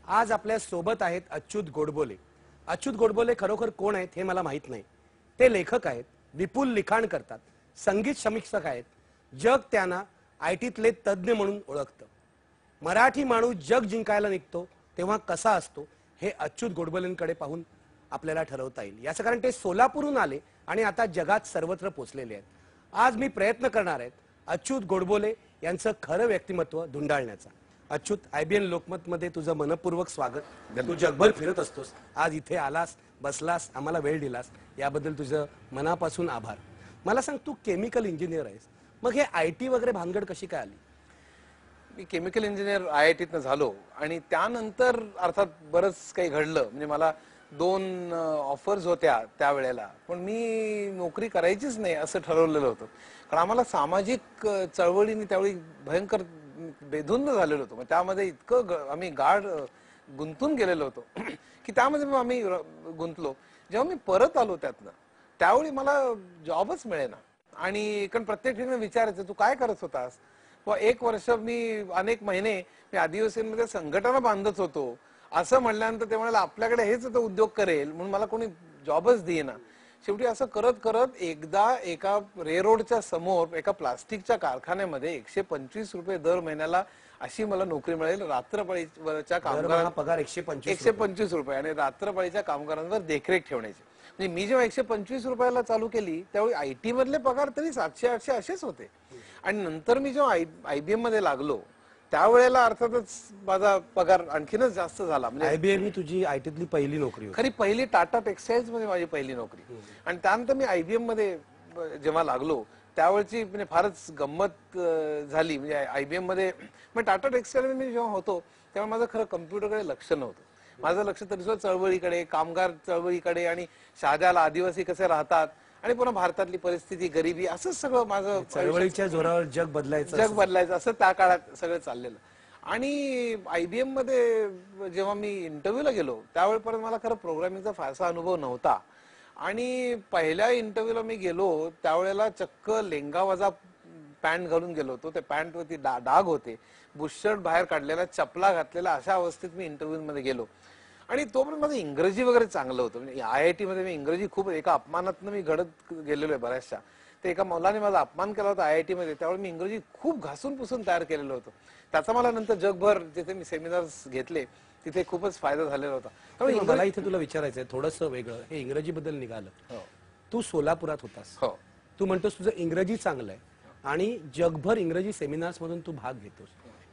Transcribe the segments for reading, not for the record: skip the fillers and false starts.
आज आपल्या सोबत आहेत अच्युत गोडबोले. अच्युत गोडबोले खरोखर कोण आहेत हे मला माहित नाही. ते लेखक आहेत, विपुल लिखाण करतात, संगीत समीक्षक आहेत. जग त्यांना आयटीतले तज्ज्ञ म्हणून ओळखतं. मराठी माणूस जग जिंकायला निघतो तेव्हा कसा असतो हे अच्युत गोडबोलेंकडे पाहून आपल्याला ठरवता येईल. याचं कारण ते सोलापूरहून आले आणि आता जगात सर्वत्र पोचलेले आहेत. आज मी प्रयत्न करणार आहे अच्युत गोडबोले यांचं खरं व्यक्तिमत्व धुंडाळण्याचा. अच्युत, IBN लोकमत मध्ये तुझं मनपूर्वक स्वागत. तू जगभर फिरत असतोस, आज इथे आलास, बसलास, आम्हाला वेळ दिलास, याबद्दल तुझं मनापासून आभार. मला सांग, तू केमिकल इंजिनियर आहेस, मग हे IT वगैरे भानगड कशी काय आली? मी केमिकल इंजिनियर IITतनं झालो आणि त्यानंतर अर्थात बरंच काही घडलं. म्हणजे मला 2 ऑफर्स होत्या त्यावेळेला, पण मी नोकरी करायचीच नाही असं ठरवलेलं होतं. कारण आम्हाला सामाजिक चळवळीने त्यावेळी भयंकर बेधुंद झालेलो होतो. त्यामध्ये इतकं आम्ही गाढ गुंतून गेलेलो होतो की त्यामध्ये आम्ही गुंतलो. जेव्हा मी परत आलो त्यातनं, त्यावेळी मला जॉबच मिळेना. आणि कारण प्रत्येक ठिकाणी विचारायचं, तू काय करत होतास? 1 वर्ष अनेक महिने मी आदिवासींमध्ये संघटना बांधत होतो. असं म्हणल्यानंतर ते म्हणाले आपल्याकडे हेच आता उद्योग करेल म्हणून मला कोणी जॉबच देईना. शेवटी असं करत करत एकदा एका रेरोडच्या समोर एका प्लास्टिकच्या कारखान्यामध्ये 125 रुपये दर महिन्याला अशी मला नोकरी मिळेल. रात्रपाळीच्या कामगारांना पगार 125 रुपये आणि रात्रपाळीच्या कामगारांवर देखरेख ठेवण्याची. म्हणजे मी जेव्हा 125 रुपयाला चालू केली त्यावेळी IT मधले पगार तरी 700-800 असेच होते. आणि नंतर मी जेव्हा IBM मध्ये लागलो त्यावेळेला अर्थातच माझा पगार आणखीनच जास्त झाला. म्हणजे IBM ही तुझी ITतली पहिली नोकरी होती? खरी पहिली टाटा टेक्सटाईल्स मध्ये माझी पहिली नोकरी. आणि त्यानंतर मी IBM मध्ये जेव्हा लागलो त्यावेळची म्हणजे फारच गंमत झाली. म्हणजे IBM मध्ये टाटा टेक्सटाईल मी जेव्हा होतो तेव्हा माझं खरं कम्प्युटरकडे लक्ष नव्हतं. माझं लक्ष तरी सुद्धा चळवळीकडे, कामगार चळवळीकडे आणि शहाद्याला आदिवासी कसे राहतात आणि पुन्हा भारतातली परिस्थिती, गरिबी, असं सगळं माझं चळवळीच्या जोरावर जग बदलायचं असं त्या काळात सगळं चाललेलं. आणि IBM मध्ये जेव्हा मी इंटरव्ह्यूला गेलो त्यावेळेपर्यंत मला खरं प्रोग्रामिंगचा फारसा अनुभव नव्हता. आणि पहिल्या इंटरव्ह्यूला मी गेलो त्यावेळेला चक्क लेंगावजा पॅन्ट घालून गेलो होतो. त्या पॅन्टवरती डाग होते, बुशर्ट बाहेर काढलेला, चपला घातलेला, अशा अवस्थेत मी इंटरव्ह्यू मध्ये गेलो. आणि तोपर्यंत माझं इंग्रजी वगैरे चांगलं होतं. म्हणजे IIT मध्ये मी इंग्रजी खूप, एका अपमानातनं मी घडत गेलेलो आहे बऱ्याचशा. ते एका मुलाने माझा अपमान केला होता IIT मध्ये, त्यावेळी मी इंग्रजी खूप घासून पुसून तयार केलेलं होतं. त्याचा मला नंतर जगभर जिथे मी सेमिनार्स घेतले तिथे खूपच फायदा झालेला होता. त्यामुळे मला इथे तुला विचारायचंय थोडंसं वेगळं, हे इंग्रजी बद्दल निघालं. तू सोलापुरात होतास, तू म्हणतोस तुझं इंग्रजी चांगलं आहे आणि जगभर इंग्रजी सेमिनार्स मधून तू भाग घेतोस.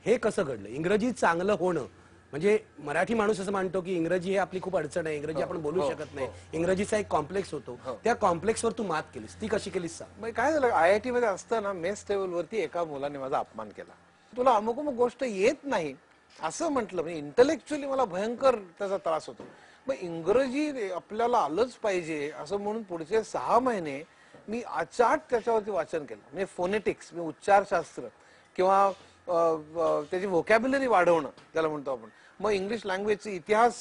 हे कसं घडलं? इंग्रजी चांगलं होणं म्हणजे, मराठी माणूस असं मानतो की इंग्रजी हे आपली खूप अडचण आहे, इंग्रजी आपण बोलू शकत नाही, इंग्रजीचा एक कॉम्प्लेक्स होतो. त्या कॉम्प्लेक्सवर तू मात केलीस, ती कशी केलीस सांग? काय झालं, IIT मध्ये असताना मेस टेबलवरती एका मुलाने माझा अपमान केला. तुला अमुक अमुक गोष्ट येत नाही असं म्हटलं. म्हणजे इंटलेक्च्युअली मला भयंकर त्याचा त्रास होतो. मग इंग्रजी आपल्याला आलंच पाहिजे असं म्हणून पुढचे 6 महिने मी अचाट त्याच्यावरती वाचन केलं. म्हणजे फोनेटिक्स, मी उच्चारशास्त्र किंवा त्याची व्होकॅब्युलरी वाढवणं त्याला म्हणतो आपण. मग इंग्लिश लँग्वेजचे इतिहास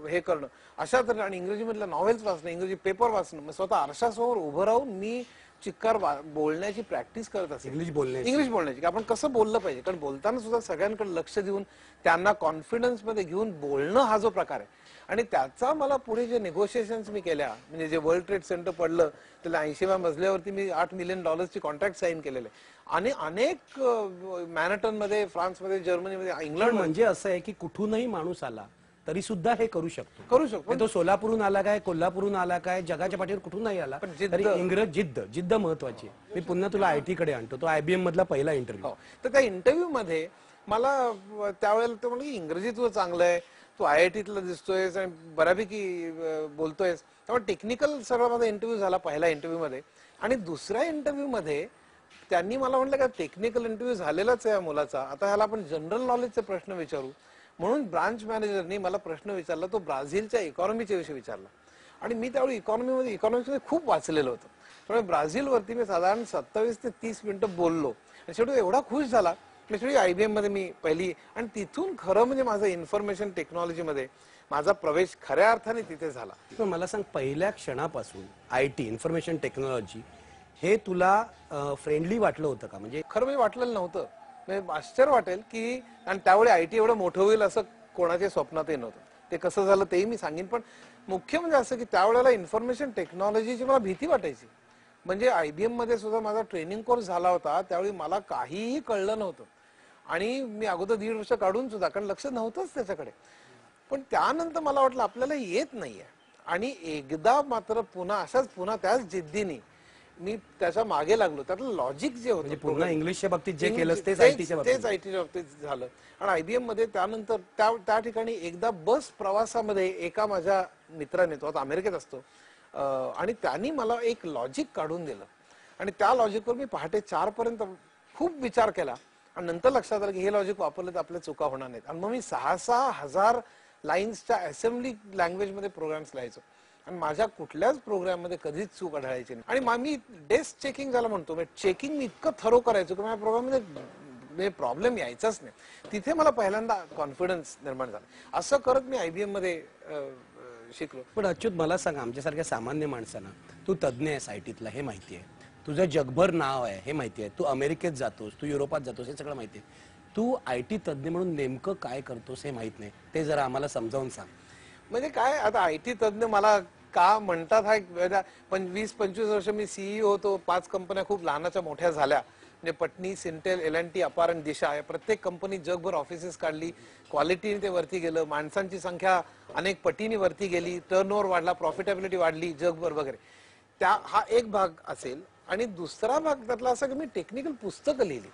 हे करणं अशा तऱ्हेने, आणि इंग्रजीमधल्या नॉव्हेल्स वाचणं, इंग्रजी पेपर वाचणं. मग स्वतः आरशासमोर उभं राहून मी चिक्कार बोलण्याची प्रॅक्टिस करत असे. इंग्लिश बोलण्याची की आपण कसं बोललं पाहिजे. कारण बोलताना सुद्धा सगळ्यांकडे लक्ष देऊन त्यांना कॉन्फिडन्स मध्ये घेऊन बोलणं हा जो प्रकार आहे. आणि त्याचा मला पुढे जे निगोशिएशन्स मी केल्या, म्हणजे जे वर्ल्ड ट्रेड सेंटर पडलं त्याला 80व्या मजल्यावरती मी $8 मिलियन कॉन्ट्रॅक्ट साईन केलेले. आणि अनेक मॅनहॅटन मध्ये, फ्रान्समध्ये, जर्मनीमध्ये, इंग्लंड. म्हणजे असं आहे की कुठूनही माणूस आला तरी सुद्धा हे करू शकतो. तो सोलापूरहून आला काय, कोल्हापूरहून आला काय, जगाच्या पाठीवर कुठूनही आला तरी जिद्द महत्वाची. मी पुन्हा तुला IT कडे आणतो. तो IBM मधला पहिला इंटरव्ह्यू. तर त्या इंटरव्ह्यू मध्ये मला त्यावेळेला ते म्हणजे इंग्रजी तुझं चांगलं आहे, तू IITतला दिसतोयस आणि बऱ्यापैकी बोलतोयस. त्यामुळे टेक्निकल सगळा माझा इंटरव्ह्यू झाला पहिल्या इंटरव्ह्यू मध्ये. आणि दुसऱ्या इंटरव्ह्यू मध्ये त्यांनी मला म्हटलं का टेक्निकल इंटरव्ह्यू झालेलाच आहे या मुलाचा, आता ह्याला आपण जनरल नॉलेजचे प्रश्न विचारू. म्हणून ब्रांच मॅनेजरनी मला प्रश्न विचारला, तो ब्राझीलच्या इकॉनॉमीच्या विषयी विचारला. आणि मी त्यावेळी इकॉनॉमिक्समध्ये खूप वाचलेलं होतं. त्यामुळे ब्राझीलवरती मी साधारण 27 ते 30 मिनिटं बोललो. आणि शेवटी एवढा खुश झाला. शेवटी IBM मध्ये मी पहिली, आणि तिथून खरं म्हणजे माझं इन्फॉर्मेशन टेक्नॉलॉजीमध्ये माझा प्रवेश खऱ्या अर्थाने तिथे झाला. मला सांग, पहिल्या क्षणापासून IT, इन्फॉर्मेशन टेक्नॉलॉजी हे तुला फ्रेंडली वाटलं होतं का? म्हणजे खरं म्हणजे वाटलेलं नव्हतं. म्हणजे आश्चर्य वाटेल की, आणि त्यावेळी IT एवढं मोठं होईल असं कोणाच्या स्वप्नातही नव्हतं. ते कसं झालं तेही मी सांगेन, पण मुख्य म्हणजे असं की त्यावेळेला इन्फॉर्मेशन टेक्नॉलॉजीची मला भीती वाटायची. म्हणजे IBM मध्ये सुद्धा माझा ट्रेनिंग कोर्स झाला होता, त्यावेळी मला काहीही कळलं नव्हतं आणि मी अगोदर 1.5 वर्ष काढून सुद्धा, कारण लक्ष नव्हतंच त्याच्याकडे. पण त्यानंतर मला वाटलं आपल्याला येत नाहीये आणि एकदा मात्र पुन्हा त्याच जिद्दीने मी त्याच्या मागे लागलो. त्यातलं लॉजिक जे होतं पुन्हा इंग्लिशच्या बाबतीत जे केलं तेच तेच आयटीच्या बाबतीत झालं. आणि IBM मध्ये त्यानंतर त्या ठिकाणी एकदा बस प्रवासामध्ये एका माझ्या मित्राने, तो आता अमेरिकेत असतो, आणि त्यांनी मला एक लॉजिक काढून दिलं आणि त्या लॉजिकवर मी पहाटे 4 पर्यंत खूप विचार केला आणि नंतर लक्षात आलं की हे लॉजिक वापरलं तर आपल्या चुका होणार नाहीत. आणि मग मी 6,6 हजार लाईन्सच्या असेंब्ली लँग्वेजमध्ये प्रोग्राम्स लिहायचो आणि माझ्या कुठल्याच प्रोग्राम मध्ये कधीच चूक आढळायची नाही. आणि मी डेस्क चेकिंग ज्याला म्हणतो, चेकिंग मी इतकं थरो करायचो की माझ्या प्रोग्राममध्ये प्रॉब्लेम यायचाच नाही. तिथे मला पहिल्यांदा कॉन्फिडन्स निर्माण झाला. असं करत मी IBM मध्ये शिकलो. पण अच्युत, मला सांग, आमच्यासारख्या सामान्य माणसांना तू तज्ज्ञ आहेस आयटीतला हे माहिती आहे, तुझं जगभर नाव आहे हे माहिती आहे, तू अमेरिकेत जातोस, तू युरोपात जातोस, हे सगळं माहिती आहे. तू IT तज्ज्ञ म्हणून नेमकं काय करतोस हे माहित नाही, ते जरा आम्हाला समजावून सांग. म्हणजे काय, आता IT तज्ज्ञ मला का म्हणतात, हा 20-25 वर्ष मी CEO होतो. 5 कंपन्या खूप लहानाच्या मोठ्या झाल्या. म्हणजे पटनी, सिंटेल, L&T, अपार आणि दिशा या प्रत्येक कंपनी जगभर ऑफिसेस काढली. क्वालिटीने ते वरती गेलं, माणसांची संख्या अनेक पटीने वरती गेली, टर्नओव्हर वाढला, प्रॉफिटेबिलिटी वाढली जगभर वगैरे. हा एक भाग असेल. आणि दुसरा भाग त्यातला असा की मी टेक्निकल पुस्तकं लिहिली.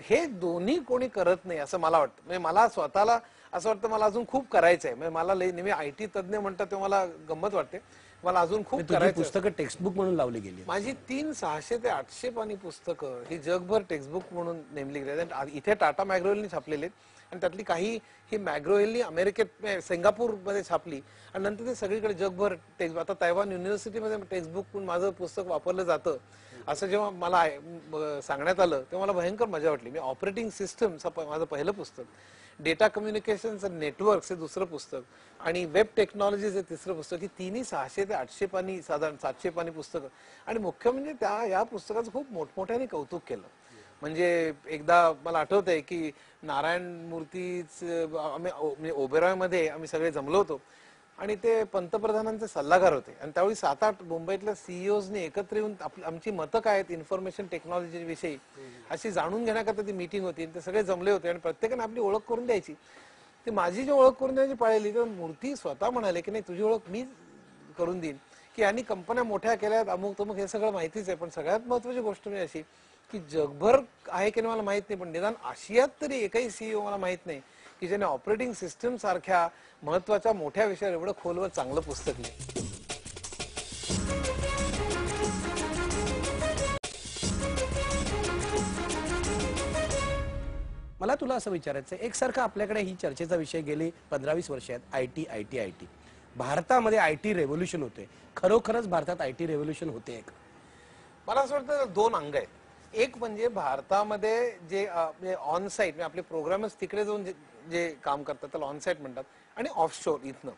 हे दोन्ही कोणी करत नाही असं मला वाटतं. म्हणजे मला स्वतःला असं वाटतं मला अजून खूप करायचंय. म्हणजे मला नेहमी IT तज्ज्ञ म्हणतात तेव्हा मला गंमत वाटते. मला अजून खूप करायचं. पुस्तकं टेक्स्टबुक म्हणून लावली गेली. माझी 600 ते 800 पानी पुस्तकं ही जगभर टेक्स्टबुक म्हणून नेमली गेली. इथे टाटा मॅग्रो-हिलनी छापलेले आणि त्यातली काही ही मॅग्रो-हिलनी अमेरिकेत, सिंगापूर मध्ये छापली आणि नंतर ते सगळीकडे जगभर आता तैवान युनिव्हर्सिटीमध्ये टेक्स्टबुक म्हणून माझं पुस्तक वापरलं जातं असं जेव्हा मला सांगण्यात आलं तेव्हा मला भयंकर मजा वाटली. मी ऑपरेटिंग सिस्टम माझं पहिलं पुस्तक, डेटा कम्युनिकेशन्स अँड नेटवर्क्स हे दुसरं पुस्तक आणि वेब टेक्नॉलॉजीज हे तिसरं पुस्तक. ही तिन्ही 600 ते 800 पानी, साधारण 700 पानी पुस्तकं. आणि मुख्य म्हणजे या पुस्तकाचं खूप मोठमोठ्याने कौतुक केलं. म्हणजे एकदा मला आठवतंय की नारायण मूर्तीच म्हणजे ओबेरॉय मध्ये आम्ही सगळे जमलो होतो आणि ते पंतप्रधानांचे सल्लागार होते आणि त्यावेळी 7-8 मुंबईतल्या CEOजनी एकत्र येऊन आमची मतं काय आहेत इन्फॉर्मेशन टेक्नॉलॉजी विषयी अशी जाणून घेण्याकरता ती मीटिंग होती. ते सगळे जमले होते आणि प्रत्येकाने आपली ओळख करून द्यायची. ती माझी जी ओळख करून द्यायची पाळली तर मूर्ती स्वतः म्हणाले की नाही, तुझी ओळख मी करून देईन, की यांनी कंपन्या मोठ्या केल्यात, अमुक तमुक हे सगळं माहितीच आहे. पण सगळ्यात महत्वाची गोष्ट म्हणजे अशी की जगभर आहे की नाही मला माहित नाही, पण निदान आशियात तरी एकही CEO मला माहित नाही की ज्याने ऑपरेटिंग सिस्टम सारख्या महत्वाच्या मोठ्या विषयावर एवढं खोलवर चांगलं पुस्तक लिहिलं. मला तुला असं विचारायचं, एकसारखं आपल्याकडे ही चर्चेचा विषय गेली 15-20 वर्ष आहेत, IT. भारतामध्ये IT रेव्होल्युशन होते, खरोखरच भारतात IT रेव्होल्युशन होते का? मला असं वाटतं 2 अंग आहेत. एक म्हणजे भारतामध्ये जे ऑन साईट म्हणजे आपले प्रोग्रामर्स तिकडे जाऊन जे काम करतात त्याला ऑन साईट म्हणतात. आणि ऑफशोर इथनं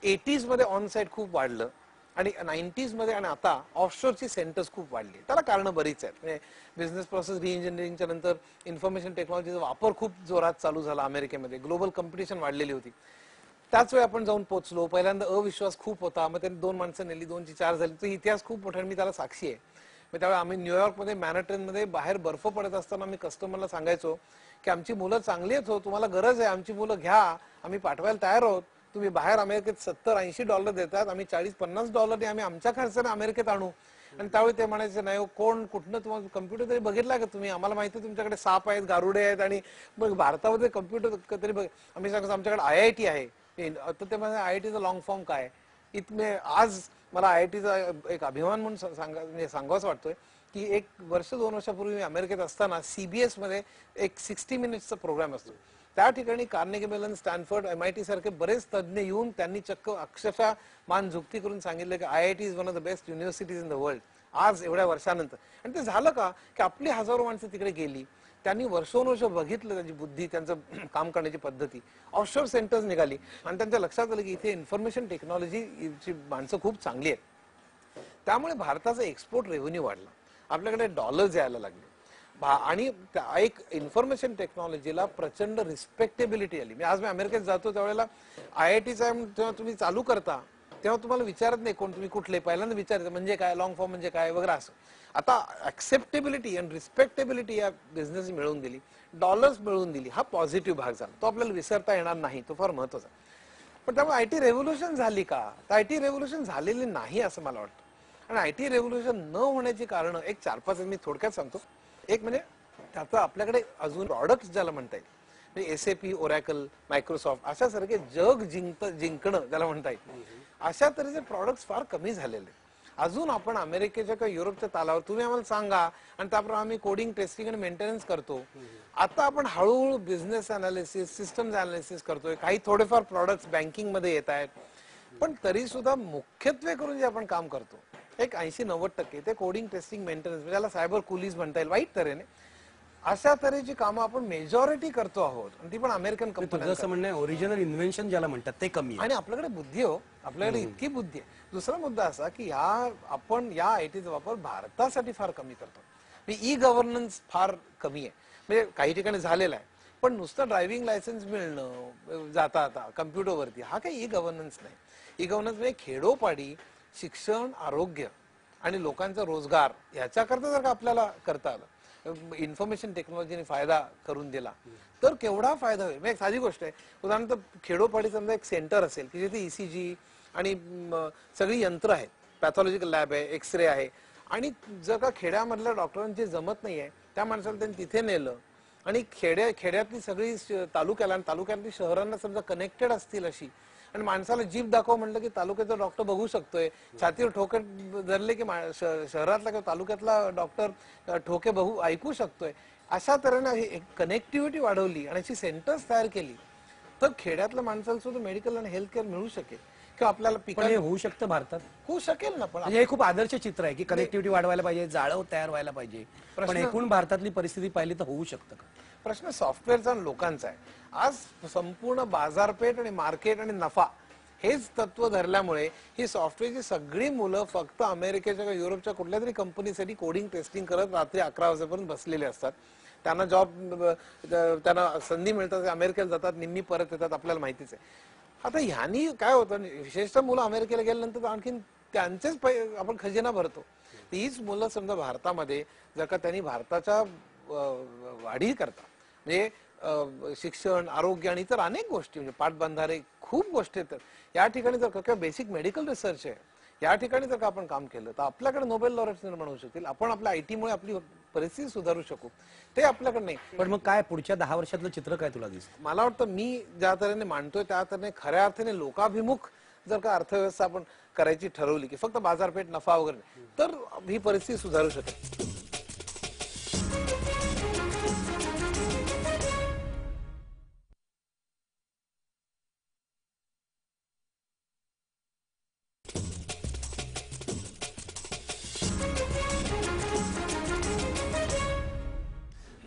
80s मध्ये ऑन साईट खूप वाढलं आणि 90s मध्ये आणि आता ऑफशोरची सेंटर्स खूप वाढली. त्याला कारण बरीच आहेत. म्हणजे बिझनेस प्रोसेस रिइंजिनिअरिंगच्या नंतर इन्फॉर्मेशन टेक्नॉलॉजीचा वापर खूप जोरात चालू झाला अमेरिकेमध्ये. ग्लोबल कॉम्पिटिशन वाढलेली होती. त्याच वेळी आपण जाऊन पोहोचलो. पहिल्यांदा अविश्वास खूप होता, मग त्यांनी 2 माणसं नेली, 2ची 4 झाली. तो इतिहास खूप मोठा, मी त्याला साक्षी आहे. त्यावेळी आम्ही न्यूयॉर्कमध्ये मॅनहॅटनमध्ये बाहेर बर्फ पडत असताना आम्ही कस्टमरला सांगायचो की आमची मुलं चांगली आहेत, हो तुम्हाला गरज आहे, आमची मुलं घ्या, आम्ही पाठवायला तयार आहोत. तुम्ही बाहेर अमेरिकेत $70-80 देतात, आम्ही $40-50 आम्ही आमच्या खर्चाने अमेरिकेत आणू. आणि त्यावेळी ते म्हणायचे नाही हो, कोण कुठनं तुम्हाला कम्प्युटर तरी बघितला का तुम्ही, आम्हाला माहिती तुमच्याकडे साप आहेत, गारुडे आहेत आणि मग भारतामध्ये कम्प्युटर तरी आम्ही सांगतो आमच्याकडे IIT आहे. तर ते म्हणजे IITचा लॉंग फॉर्म काय. इतके आज मला IITचा एक अभिमान म्हणून सांगावंसं वाटतोय की 1 वर्ष 2 वर्षापूर्वी मी अमेरिकेत असताना CBS मध्ये एक 60 मिनिट्सचा प्रोग्राम असतो. त्या ठिकाणी कार्नेगी मेलन, स्टॅनफोर्ड, MIT सारखे बरेच तज्ज्ञ येऊन त्यांनी चक्क अक्षरशः मान झुकती करून सांगितलं की IIT is one of the best universities in the world. आज एवढ्या वर्षानंतर. आणि ते झालं का की आपली हजारो माणसं तिकडे गेली, त्यांनी वर्षोनवर्ष बघितलं त्यांची बुद्धी, त्यांचं काम करण्याची पद्धती. ऑफशोर सेंटर्स निघाली आणि त्यांच्या लक्षात आलं की इथे इन्फॉर्मेशन टेक्नॉलॉजीची माणसं खूप चांगली आहेत. त्यामुळे भारताचा एक्सपोर्ट रेव्हेन्यू वाढला, आपल्याकडे डॉलर्स यायला लागले. आणि एक इन्फॉर्मेशन टेक्नॉलॉजीला प्रचंड रिस्पेक्टेबिलिटी आली. मी आज अमेरिकेत जातो त्यावेळेला IITचा जेव्हा तुम्ही चालू करता तेव्हा तुम्हाला विचारत नाही कोण तुम्ही कुठले, पहिल्यांदा विचारत म्हणजे काय, लॉंग फॉर्म म्हणजे काय वगैरे असं. आता ऍक्सेप्टेबिलिटी आणि रिस्पेक्टेबिलिटी या बिझनेस मिळवून दिली, डॉलर्स मिळवून दिली, हा पॉझिटिव्ह भाग झाला. तो आपल्याला विसरता येणार नाही, तो फार महत्वाचा. पण त्यामुळे IT रेव्होल्युशन झाली का, तर IT रेव्होल्युशन झालेली नाही असं मला वाटतं. आणि IT रेव्होल्युशन न होण्याची कारण एक 4-5 मी थोडक्यात सांगतो. एक म्हणजे त्याचं आपल्याकडे अजून प्रॉडक्ट ज्याला म्हणता येईल, म्हणजे SAP, ओरॅकल, मायक्रोसॉफ्ट अशासारखे जग जिंकणं ज्याला म्हणता येईल, अशा तऱ्हेचे प्रॉडक्ट्स फार कमी झालेले. अजून आपण अमेरिकेच्या किंवा युरोपच्या तालावर तुम्ही आम्हाला सांगा आणि त्याप्रमाणे आम्ही कोडिंग, टेस्टिंग आणि मेंटेनन्स करतो. आता आपण हळूहळू बिझनेस अनालिसिस, सिस्टम्स अनालिसिस करतोय. काही थोडेफार प्रॉडक्ट्स बँकिंग मध्ये येत आहेत, पण तरी सुद्धा मुख्यत्वे करून जे आपण काम करतो एक 80-90% ते कोडिंग, टेस्टिंग, मेंटेनन्स, ज्याला सायबर कुलीज म्हणता येईल वाईट तऱ्हेने, अशा तऱ्हेची कामं आपण मेजॉरिटी करतो आहोत. आणि ती पण अमेरिकन कंपनी. असं म्हणणं ओरिजिनल इन्व्हेन्शन ज्याला म्हणतात ते कमी आहे. आणि आपल्याकडे बुद्धी हो, आपल्याकडे इतकी बुद्धी आहे. दुसरा मुद्दा असा की आपण या ITचा वापर भारतासाठी फार कमी करतो. ई गव्हर्नन्स फार कमी आहे. म्हणजे काही ठिकाणी झालेला आहे, पण नुसतं ड्रायव्हिंग लायसन्स मिळणं जाता कम्प्युटरवरती हा काही ई गव्हर्नन्स नाही. ई गव्हर्नन्स म्हणजे खेडोपाडी शिक्षण, आरोग्य आणि लोकांचा रोजगार याच्याकरता जर का आपल्याला करता आलं, इन्फॉर्मेशन टेक्नॉलॉजीने फायदा करून दिला तर केवढा फायदा होईल. एक साधी गोष्ट आहे, उदाहरणार्थ खेडोपाडी समजा एक सेंटर असेल की जिथे ECG आणि सगळी यंत्र आहेत, पॅथॉलॉजिकल लॅब आहे, एक्सरे आहे, आणि जर का खेड्यामधल्या डॉक्टरांची जमत नाहीये त्या माणसाला त्यांनी तिथे नेलं आणि खेड्यातली सगळी तालुक्याला आणि तालुक्यातली शहरांना समजा कनेक्टेड असतील अशी, आणि माणसाला जीभ दाखव म्हटलं की तालुक्याचा डॉक्टर बघू शकतोय, छातीवर ठोके धरले की शहरातला किंवा तालुक्यातला डॉक्टर ठोके बघू ऐकू शकतोय. अशा तऱ्हेने कनेक्टिव्हिटी वाढवली आणि अशी सेंटर्स तयार केली तर खेड्यातल्या माणसाला सुद्धा मेडिकल आणि हेल्थ केअर मिळू शकेल किंवा आपल्याला पिकाला होऊ शकतं भारतात, होऊ शकेल ना. पण हे खूप आदर्श चित्र आहे की कनेक्टिव्हिटी वाढवायला पाहिजे, जाळं तयार व्हायला पाहिजे. पण एकूण भारतातली परिस्थिती पाहिली तर होऊ शकतं का? प्रश्न सॉफ्टवेअरचा आणि लोकांचा आहे. आज संपूर्ण बाजारपेठ आणि मार्केट आणि नफा हेच तत्व धरल्यामुळे ही सॉफ्टवेअरची सगळी मुलं फक्त अमेरिकेच्या किंवा युरोपच्या कुठल्या तरी कंपनीसाठी कोडिंग, टेस्टिंग करत रात्री 11 वाजेपर्यंत बसलेले असतात. त्यांना त्यांना संधी मिळतात, अमेरिकेला जातात, निम्मी परत येतात, आपल्याला माहितीच आहे. आता ह्यानी काय होतं, विशेषतः मुलं अमेरिकेला गेल्यानंतर आणखीन त्यांचेच आपण खजिना भरतो. हीच मुलं समजा भारतामध्ये जर का त्यांनी भारताच्या वाढी करता म्हणजे शिक्षण, आरोग्य आणि इतर अनेक गोष्टी म्हणजे पाटबंधारे खूप गोष्टी आहेत, या ठिकाणी जर का बेसिक मेडिकल रिसर्च आहे या ठिकाणी जर का आपण काम केलं तर आपल्याकडे नोबेल लॉरेट्स निर्माण होऊ शकतील. आपण आपल्या IT मुळे आपली परिस्थिती सुधारू शकू. ते आपल्याकडे नाही. पण मग काय पुढच्या 10 वर्षातलं चित्र काय तुला दिसतं? मला वाटतं मी ज्या तऱ्हेने मांडतोय त्या तऱ्हेने खऱ्या अर्थाने लोकाभिमुख जर का अर्थव्यवस्था आपण करायची ठरवली की फक्त बाजारपेठ, नफा वगैरे, तर ही परिस्थिती सुधारू शकेल.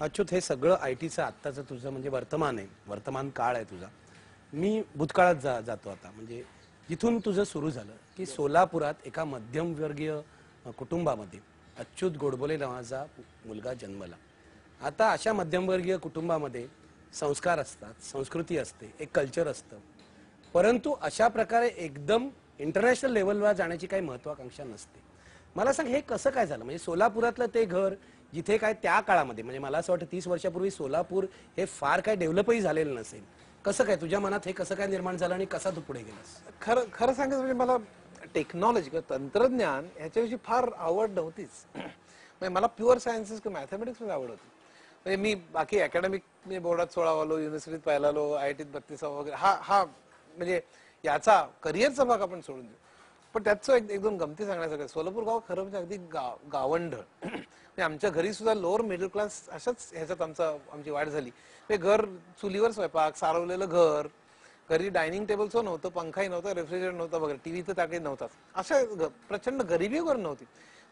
अच्युत, हे सगळं ITचं आत्ताचं तुझं म्हणजे वर्तमान आहे, वर्तमान काळ आहे तुझा. मी भूतकाळात जातो आता, म्हणजे जिथून तुझं सुरू झालं की सोलापुरात एका मध्यमवर्गीय कुटुंबामध्ये अच्युत गोडबोले नावाचा मुलगा जन्मला. आता अशा मध्यमवर्गीय कुटुंबामध्ये संस्कार असतात, संस्कृती असते, एक कल्चर असतं, परंतु अशा प्रकारे एकदम इंटरनॅशनल लेवलवर जाण्याची काही महत्वाकांक्षा नसते. मला सांग, हे कसं काय झालं? म्हणजे सोलापुरातलं ते घर जिथे काय त्या काळामध्ये, म्हणजे मला असं वाटतं 30 वर्षापूर्वी सोलापूर हे फार काय डेव्हलपही झालेलं नसेल, कसं काय तुझ्या मनात हे कसं काय निर्माण झालं आणि कसा तू पुढे गेलास? खरं सांगायचं म्हणजे मला टेक्नॉलॉजी किंवा तंत्रज्ञान ह्याच्याविषयी फार आवड नव्हतीच. म्हणजे मला प्युअर सायन्सेस किंवा मॅथमॅटिक्स मध्ये आवड होती. म्हणजे मी बाकी अकॅडमिक बोर्डात 16 आलो, युनिव्हर्सिटीत पहिला आलो, IITत 32 वगैरे, हा म्हणजे याचा करिअरचा भाग आपण सोडून देऊ. पण त्याचं एक दोन गमती सांगण्यासारखं, सोलापूर गाव खरं म्हणजे अगदी गावंढळ. म्हणजे आमच्या घरी सुद्धा लोअर मिडल क्लास अशाच ह्याच्यात आमची वाढ झाली. म्हणजे घर, चुलीवर स्वयंपाक, सारवलेलं घर, घरी डायनिंग टेबलचं नव्हतं, पंखाही नव्हता, रेफ्रिजरेटर नव्हतं वगैरे, टीव्ही तर त्याकडे नव्हताच. अशा प्रचंड गरिबी वगैरे नव्हती,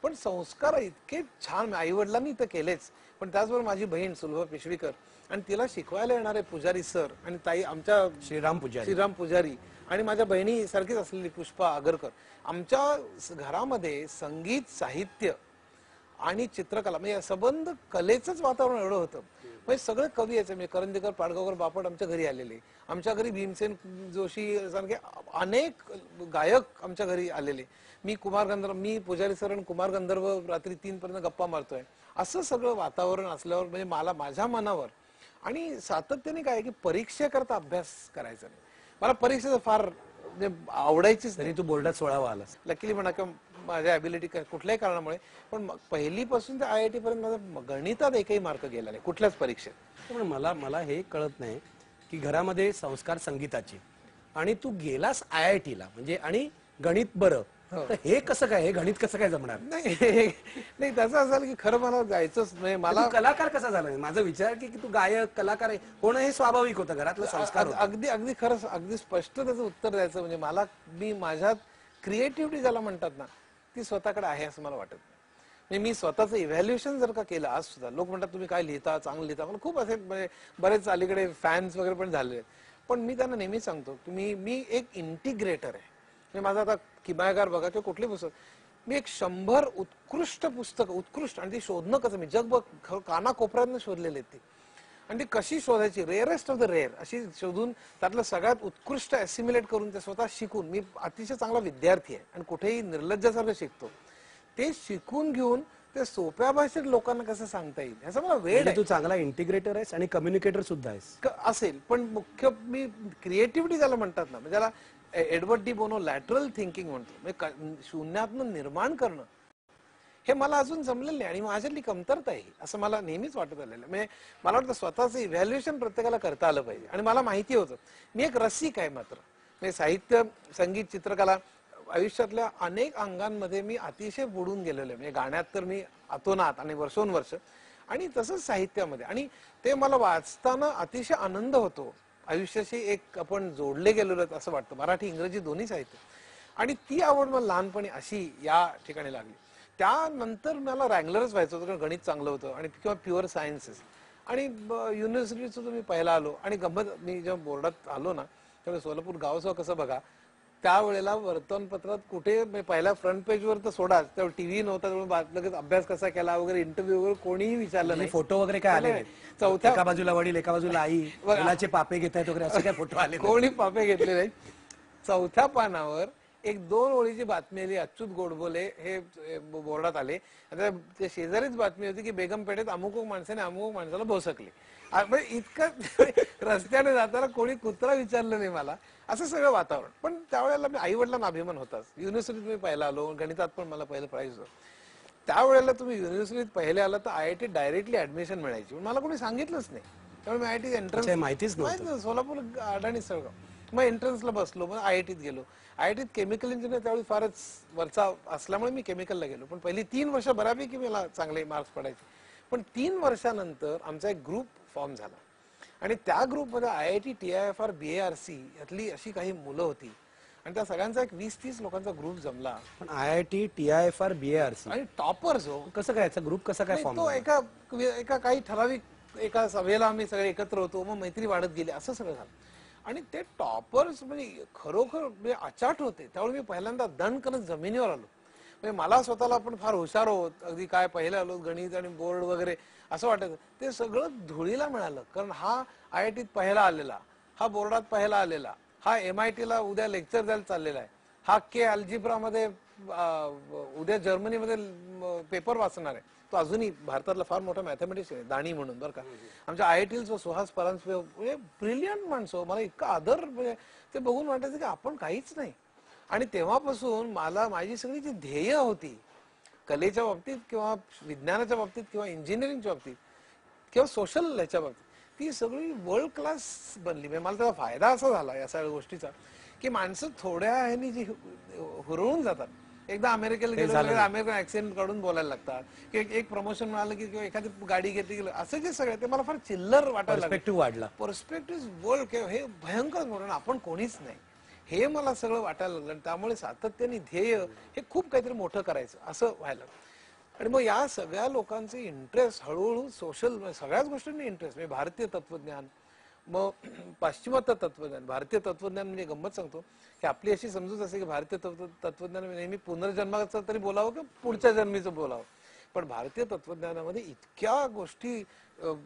पण संस्कार इतके छान आई वडिलांनी तर केलेच. पण त्याचबरोबर माझी बहीण सुलभा पिशवीकर आणि तिला शिकवायला येणारे पुजारी सर आणि ताई आमच्या श्रीराम पुजारी आणि माझ्या बहिणी सारखीच असलेली पुष्पा आगरकर, आमच्या घरामध्ये संगीत, साहित्य आणि चित्रकला म्हणजे संबंध कलेचंच वातावरण एवढं होतं. म्हणजे सगळे कवी यायचे म्हणजे करंदीकर, पाडगावकर, बापट आमच्या घरी आलेले, आमच्या घरी भीमसेन जोशी सारखे अनेक गायक आमच्या घरी आलेले. मी पुजारी सर आणि कुमार गंधर्व रात्री 3 पर्यंत गप्पा मारतोय, असं सगळं वातावरण असल्यावर म्हणजे मला माझ्या मनावर आणि सातत्याने काय की परीक्षेकरता अभ्यास करायचा नाही. मला परीक्षेचं फार म्हणजे आवडायचीच तरी तू बोर्डात 16वा आलास. लकीली म्हणा किंवा माझ्या ॲबिलिटी कुठल्याही कारणामुळे. पण पहिलीपासून ते IIT पर्यंत माझा गणितात एकही मार्क गेला नाही कुठल्याच परीक्षेत. पण मला मला हे कळत नाही की घरामध्ये संस्कार संगीताचे आणि तू गेलास IIT ला म्हणजे आणि गणित बरं, तर हे कसं काय, हे गणित कसं काय जमणार? नाही नाही त्याचं असं झालं की खरं मला जायचंच नाही. मला तू कलाकार कसा झाला? माझा विचार की तू गायक कलाकार आहे होणं हे स्वाभाविक होतं, घरातलं संस्कार होतं. अगदी अगदी खरं अगदी स्पष्ट त्याचं उत्तर द्यायचं म्हणजे मी माझ्यात क्रिएटिव्हिटी ज्याला म्हणतात ना ती स्वतःकडे आहे असं मला वाटत नाही. म्हणजे मी स्वतःचं इव्हॅल्युएशन जर का केलं आज सुद्धा लोक म्हणतात तुम्ही काय लिहिता, चांगलं लिहिता, मला खूप असे म्हणजे बरेच अलीकडे फॅन्स वगैरे पण झाले. पण मी त्यांना नेहमी सांगतो की मी एक इंटिग्रेटर आहे. म्हणजे माझा आता किमयागार बघा किंवा कुठली पुस्तक, मी एक 100 उत्कृष्ट पुस्तक उत्कृष्ट आणि ती शोधणं कसं मी जगभर कानाकोपऱ्यातनं शोधलेले ती आणि ती कशी शोधायची रेअरेस्ट ऑफ द रेअर अशी शोधून त्यातलं सगळ्यात उत्कृष्ट ऍसिम्युलेट करून ते स्वतः शिकून मी अतिशय चांगला विद्यार्थी आहे आणि कुठेही निर्लज्जासारखं शिकतो. ते शिकून घेऊन ते सोप्या भाषेत लोकांना कसं सांगता येईल ह्याचा मला वेळ म्हणजे तू चांगला इंटिग्रेटर आहेस आणि कम्युनिकेटर सुद्धा आहेस. असेल. पण मुख्य मी क्रिएटिव्हिटी ज्याला म्हणतात ना म्हणजे त्याला Edward de Bono lateral thinking म्हणतो, म्हणजे शून्यातनं निर्माण करणं हे मला अजून जमलेलं नाही आणि माझ्यातली कमतरता आहे असं मला नेहमीच वाटत आलेलं आहे. म्हणजे मला वाटतं स्वतःचं इव्हॅल्युएशन प्रत्येकाला करता आलं पाहिजे आणि मला माहिती होतं मी एक रसिक आहे. मात्र म्हणजे साहित्य, संगीत, चित्रकला आयुष्यातल्या अनेक अंगांमध्ये मी अतिशय बुडून गेलेलो आहे. म्हणजे गाण्यात तर मी अतोनात आणि वर्षोनवर्ष आणि तसंच साहित्यामध्ये आणि ते मला वाचताना अतिशय आनंद होतो. आयुष्याशी एक आपण जोडले गेलेलो आहेत असं वाटतं, मराठी इंग्रजी दोन्ही साहित्य. आणि ती आवड मला लहानपणी अशी या ठिकाणी लागली. त्यानंतर मला रँगलरच व्हायचं होतं कारण गणित चांगलं होतं आणि किंवा प्युअर सायन्सेस आणि युनिव्हर्सिटीचं मी पहिला आलो आणि गंमत मी जेव्हा बोर्डात आलो ना त्यावेळी सोलापूर गावचं कसं बघा त्यावेळेला वर्तमानपत्रात कुठे पहिल्या फ्रंट पेजवर तर सोडाच तेव्हा टीव्ही नव्हता त्यामुळे लगेच अभ्यास कसा केला वगैरे इंटरव्ह्यू वगैरे कोणीही विचारलं नाही. फोटो वगैरे काय आले? चौथ्या एका बाजूला वडील एका बाजूला आई, मुलाचे पापे घेत आहेत वगैरे असे काय फोटो आले? कोणी पापे घेतले नाही. चौथ्या पानावर एक 2 ओळीची बातमी आली, अच्युत गोडबोले हे बोर्डात आले. आता ते शेजारीच बातमी होती की बेगम पेठेत अमुक माणसाने अमुक माणसाला भोसकले. इतकं रस्त्याने जाताना कोणी कुत्रा विचारलं नाही मला, असं सगळं वातावरण. पण त्यावेळेला मी आई वडिलांना अभिमान होताच. युनिव्हर्सिटीत मी पहिला आलो, गणितात पण मला पहिलं प्राईज होतं. त्यावेळेला तुम्ही युनिव्हर्सिटीत पहिले आला तर IIT डायरेक्टली ऍडमिशन मिळायची, मला कोणी सांगितलंच नाही. त्यामुळे मी IIT एंट्रन्स माहितीच नव्हतं. सोलापूर अडाणी सगळं. मग एंट्रन्सला बसलो, मग IITत गेलो. IITत केमिकल इंजिनियर त्यावेळी फारच वरचा असल्यामुळे मी केमिकलला गेलो. पण पहिली 3 वर्ष बऱ्यापैकी मला चांगले मार्क्स पडायचे. पण 3 वर्षानंतर आमचा एक ग्रुप फॉर्म झाला आणि त्या ग्रुपमध्ये IIT, TIFR, BARC यातली अशी काही मुलं होती आणि त्या सगळ्यांचा एक 20-30 लोकांचा ग्रुप जमला. पण IIT, TIFR, BARC आणि टॉपर्स हो. कसं काय ग्रुप कसा काय फॉर्म? तो एका काही ठराविक एका सभेला आम्ही सगळे एकत्र होतो, मग मैत्री वाढत गेली, असं सगळं झालं. आणि ते टॉपर्स म्हणजे खरोखर म्हणजे अचाट होते. त्यावेळी मी पहिल्यांदा दंड करत जमिनीवर आलो. म्हणजे मला स्वतःला आपण फार हुशार आहोत, अगदी काय पहिलं आलो गणित आणि बोर्ड वगैरे असं वाटायचं. ते सगळं धुळीला मिळालं कारण हा IITत पहिला आलेला, हा बोर्डात पहिला आलेला, हा MIT ला उद्या लेक्चर द्यायला चाललेला आहे, हा अल्जिब्रामध्ये उद्या जर्मनीमध्ये पेपर वाचणार आहे. तो अजूनही भारतातला फार मोठा मॅथमॅटिशियन आहे, दाणी म्हणून बरं का. आमच्या IITला सुहास परांजपे म्हणजे ब्रिलियंट माणसं, मला इतका आदर म्हणजे ते बघून वाटायचं की आपण काहीच नाही. आणि तेव्हापासून मला माझी सगळी जी ध्येय होती कलेच्या बाबतीत किंवा विज्ञानाच्या बाबतीत किंवा इंजिनिअरिंगच्या बाबतीत किंवा सोशल ह्याच्या बाबतीत ती सगळी वर्ल्ड क्लास बनली. म्हणजे मला त्याचा फायदा असा झाला या सगळ्या गोष्टीचा की माणसं थोड्या ह्यानी जी हुरळून जातात. एकदा अमेरिकेला गेलो अमेरिकन ऍक्सेंट काढून बोलायला लागतात की एक प्रमोशन मिळालं की किंवा एखादी गाडी घेतली गेलं असं जे सगळं ते मला फार चिल्लर वाटायला वाढला. पर्स्पेक्टिव्ह वर्ल्ड हे भयंकर मोठं आपण कोणीच नाही हे मला सगळं वाटायला लागलं. आणि त्यामुळे सातत्याने ध्येय हे खूप काहीतरी मोठं करायचं असं व्हायला. आणि मग या सगळ्या लोकांचे इंटरेस्ट हळूहळू सोशल सगळ्याच गोष्टींनी इंटरेस्ट म्हणजे भारतीय तत्वज्ञान, मग पाश्चिमात्य तत्वज्ञान. भारतीय तत्वज्ञान म्हणजे गंमत सांगतो की आपली अशी समजूत असते की भारतीय तत्वज्ञान नेहमी पुनर्जन्माचं तरी बोलावं किंवा पुढच्या जन्मीचं बोलावं. पण भारतीय तत्वज्ञानामध्ये इतक्या गोष्टी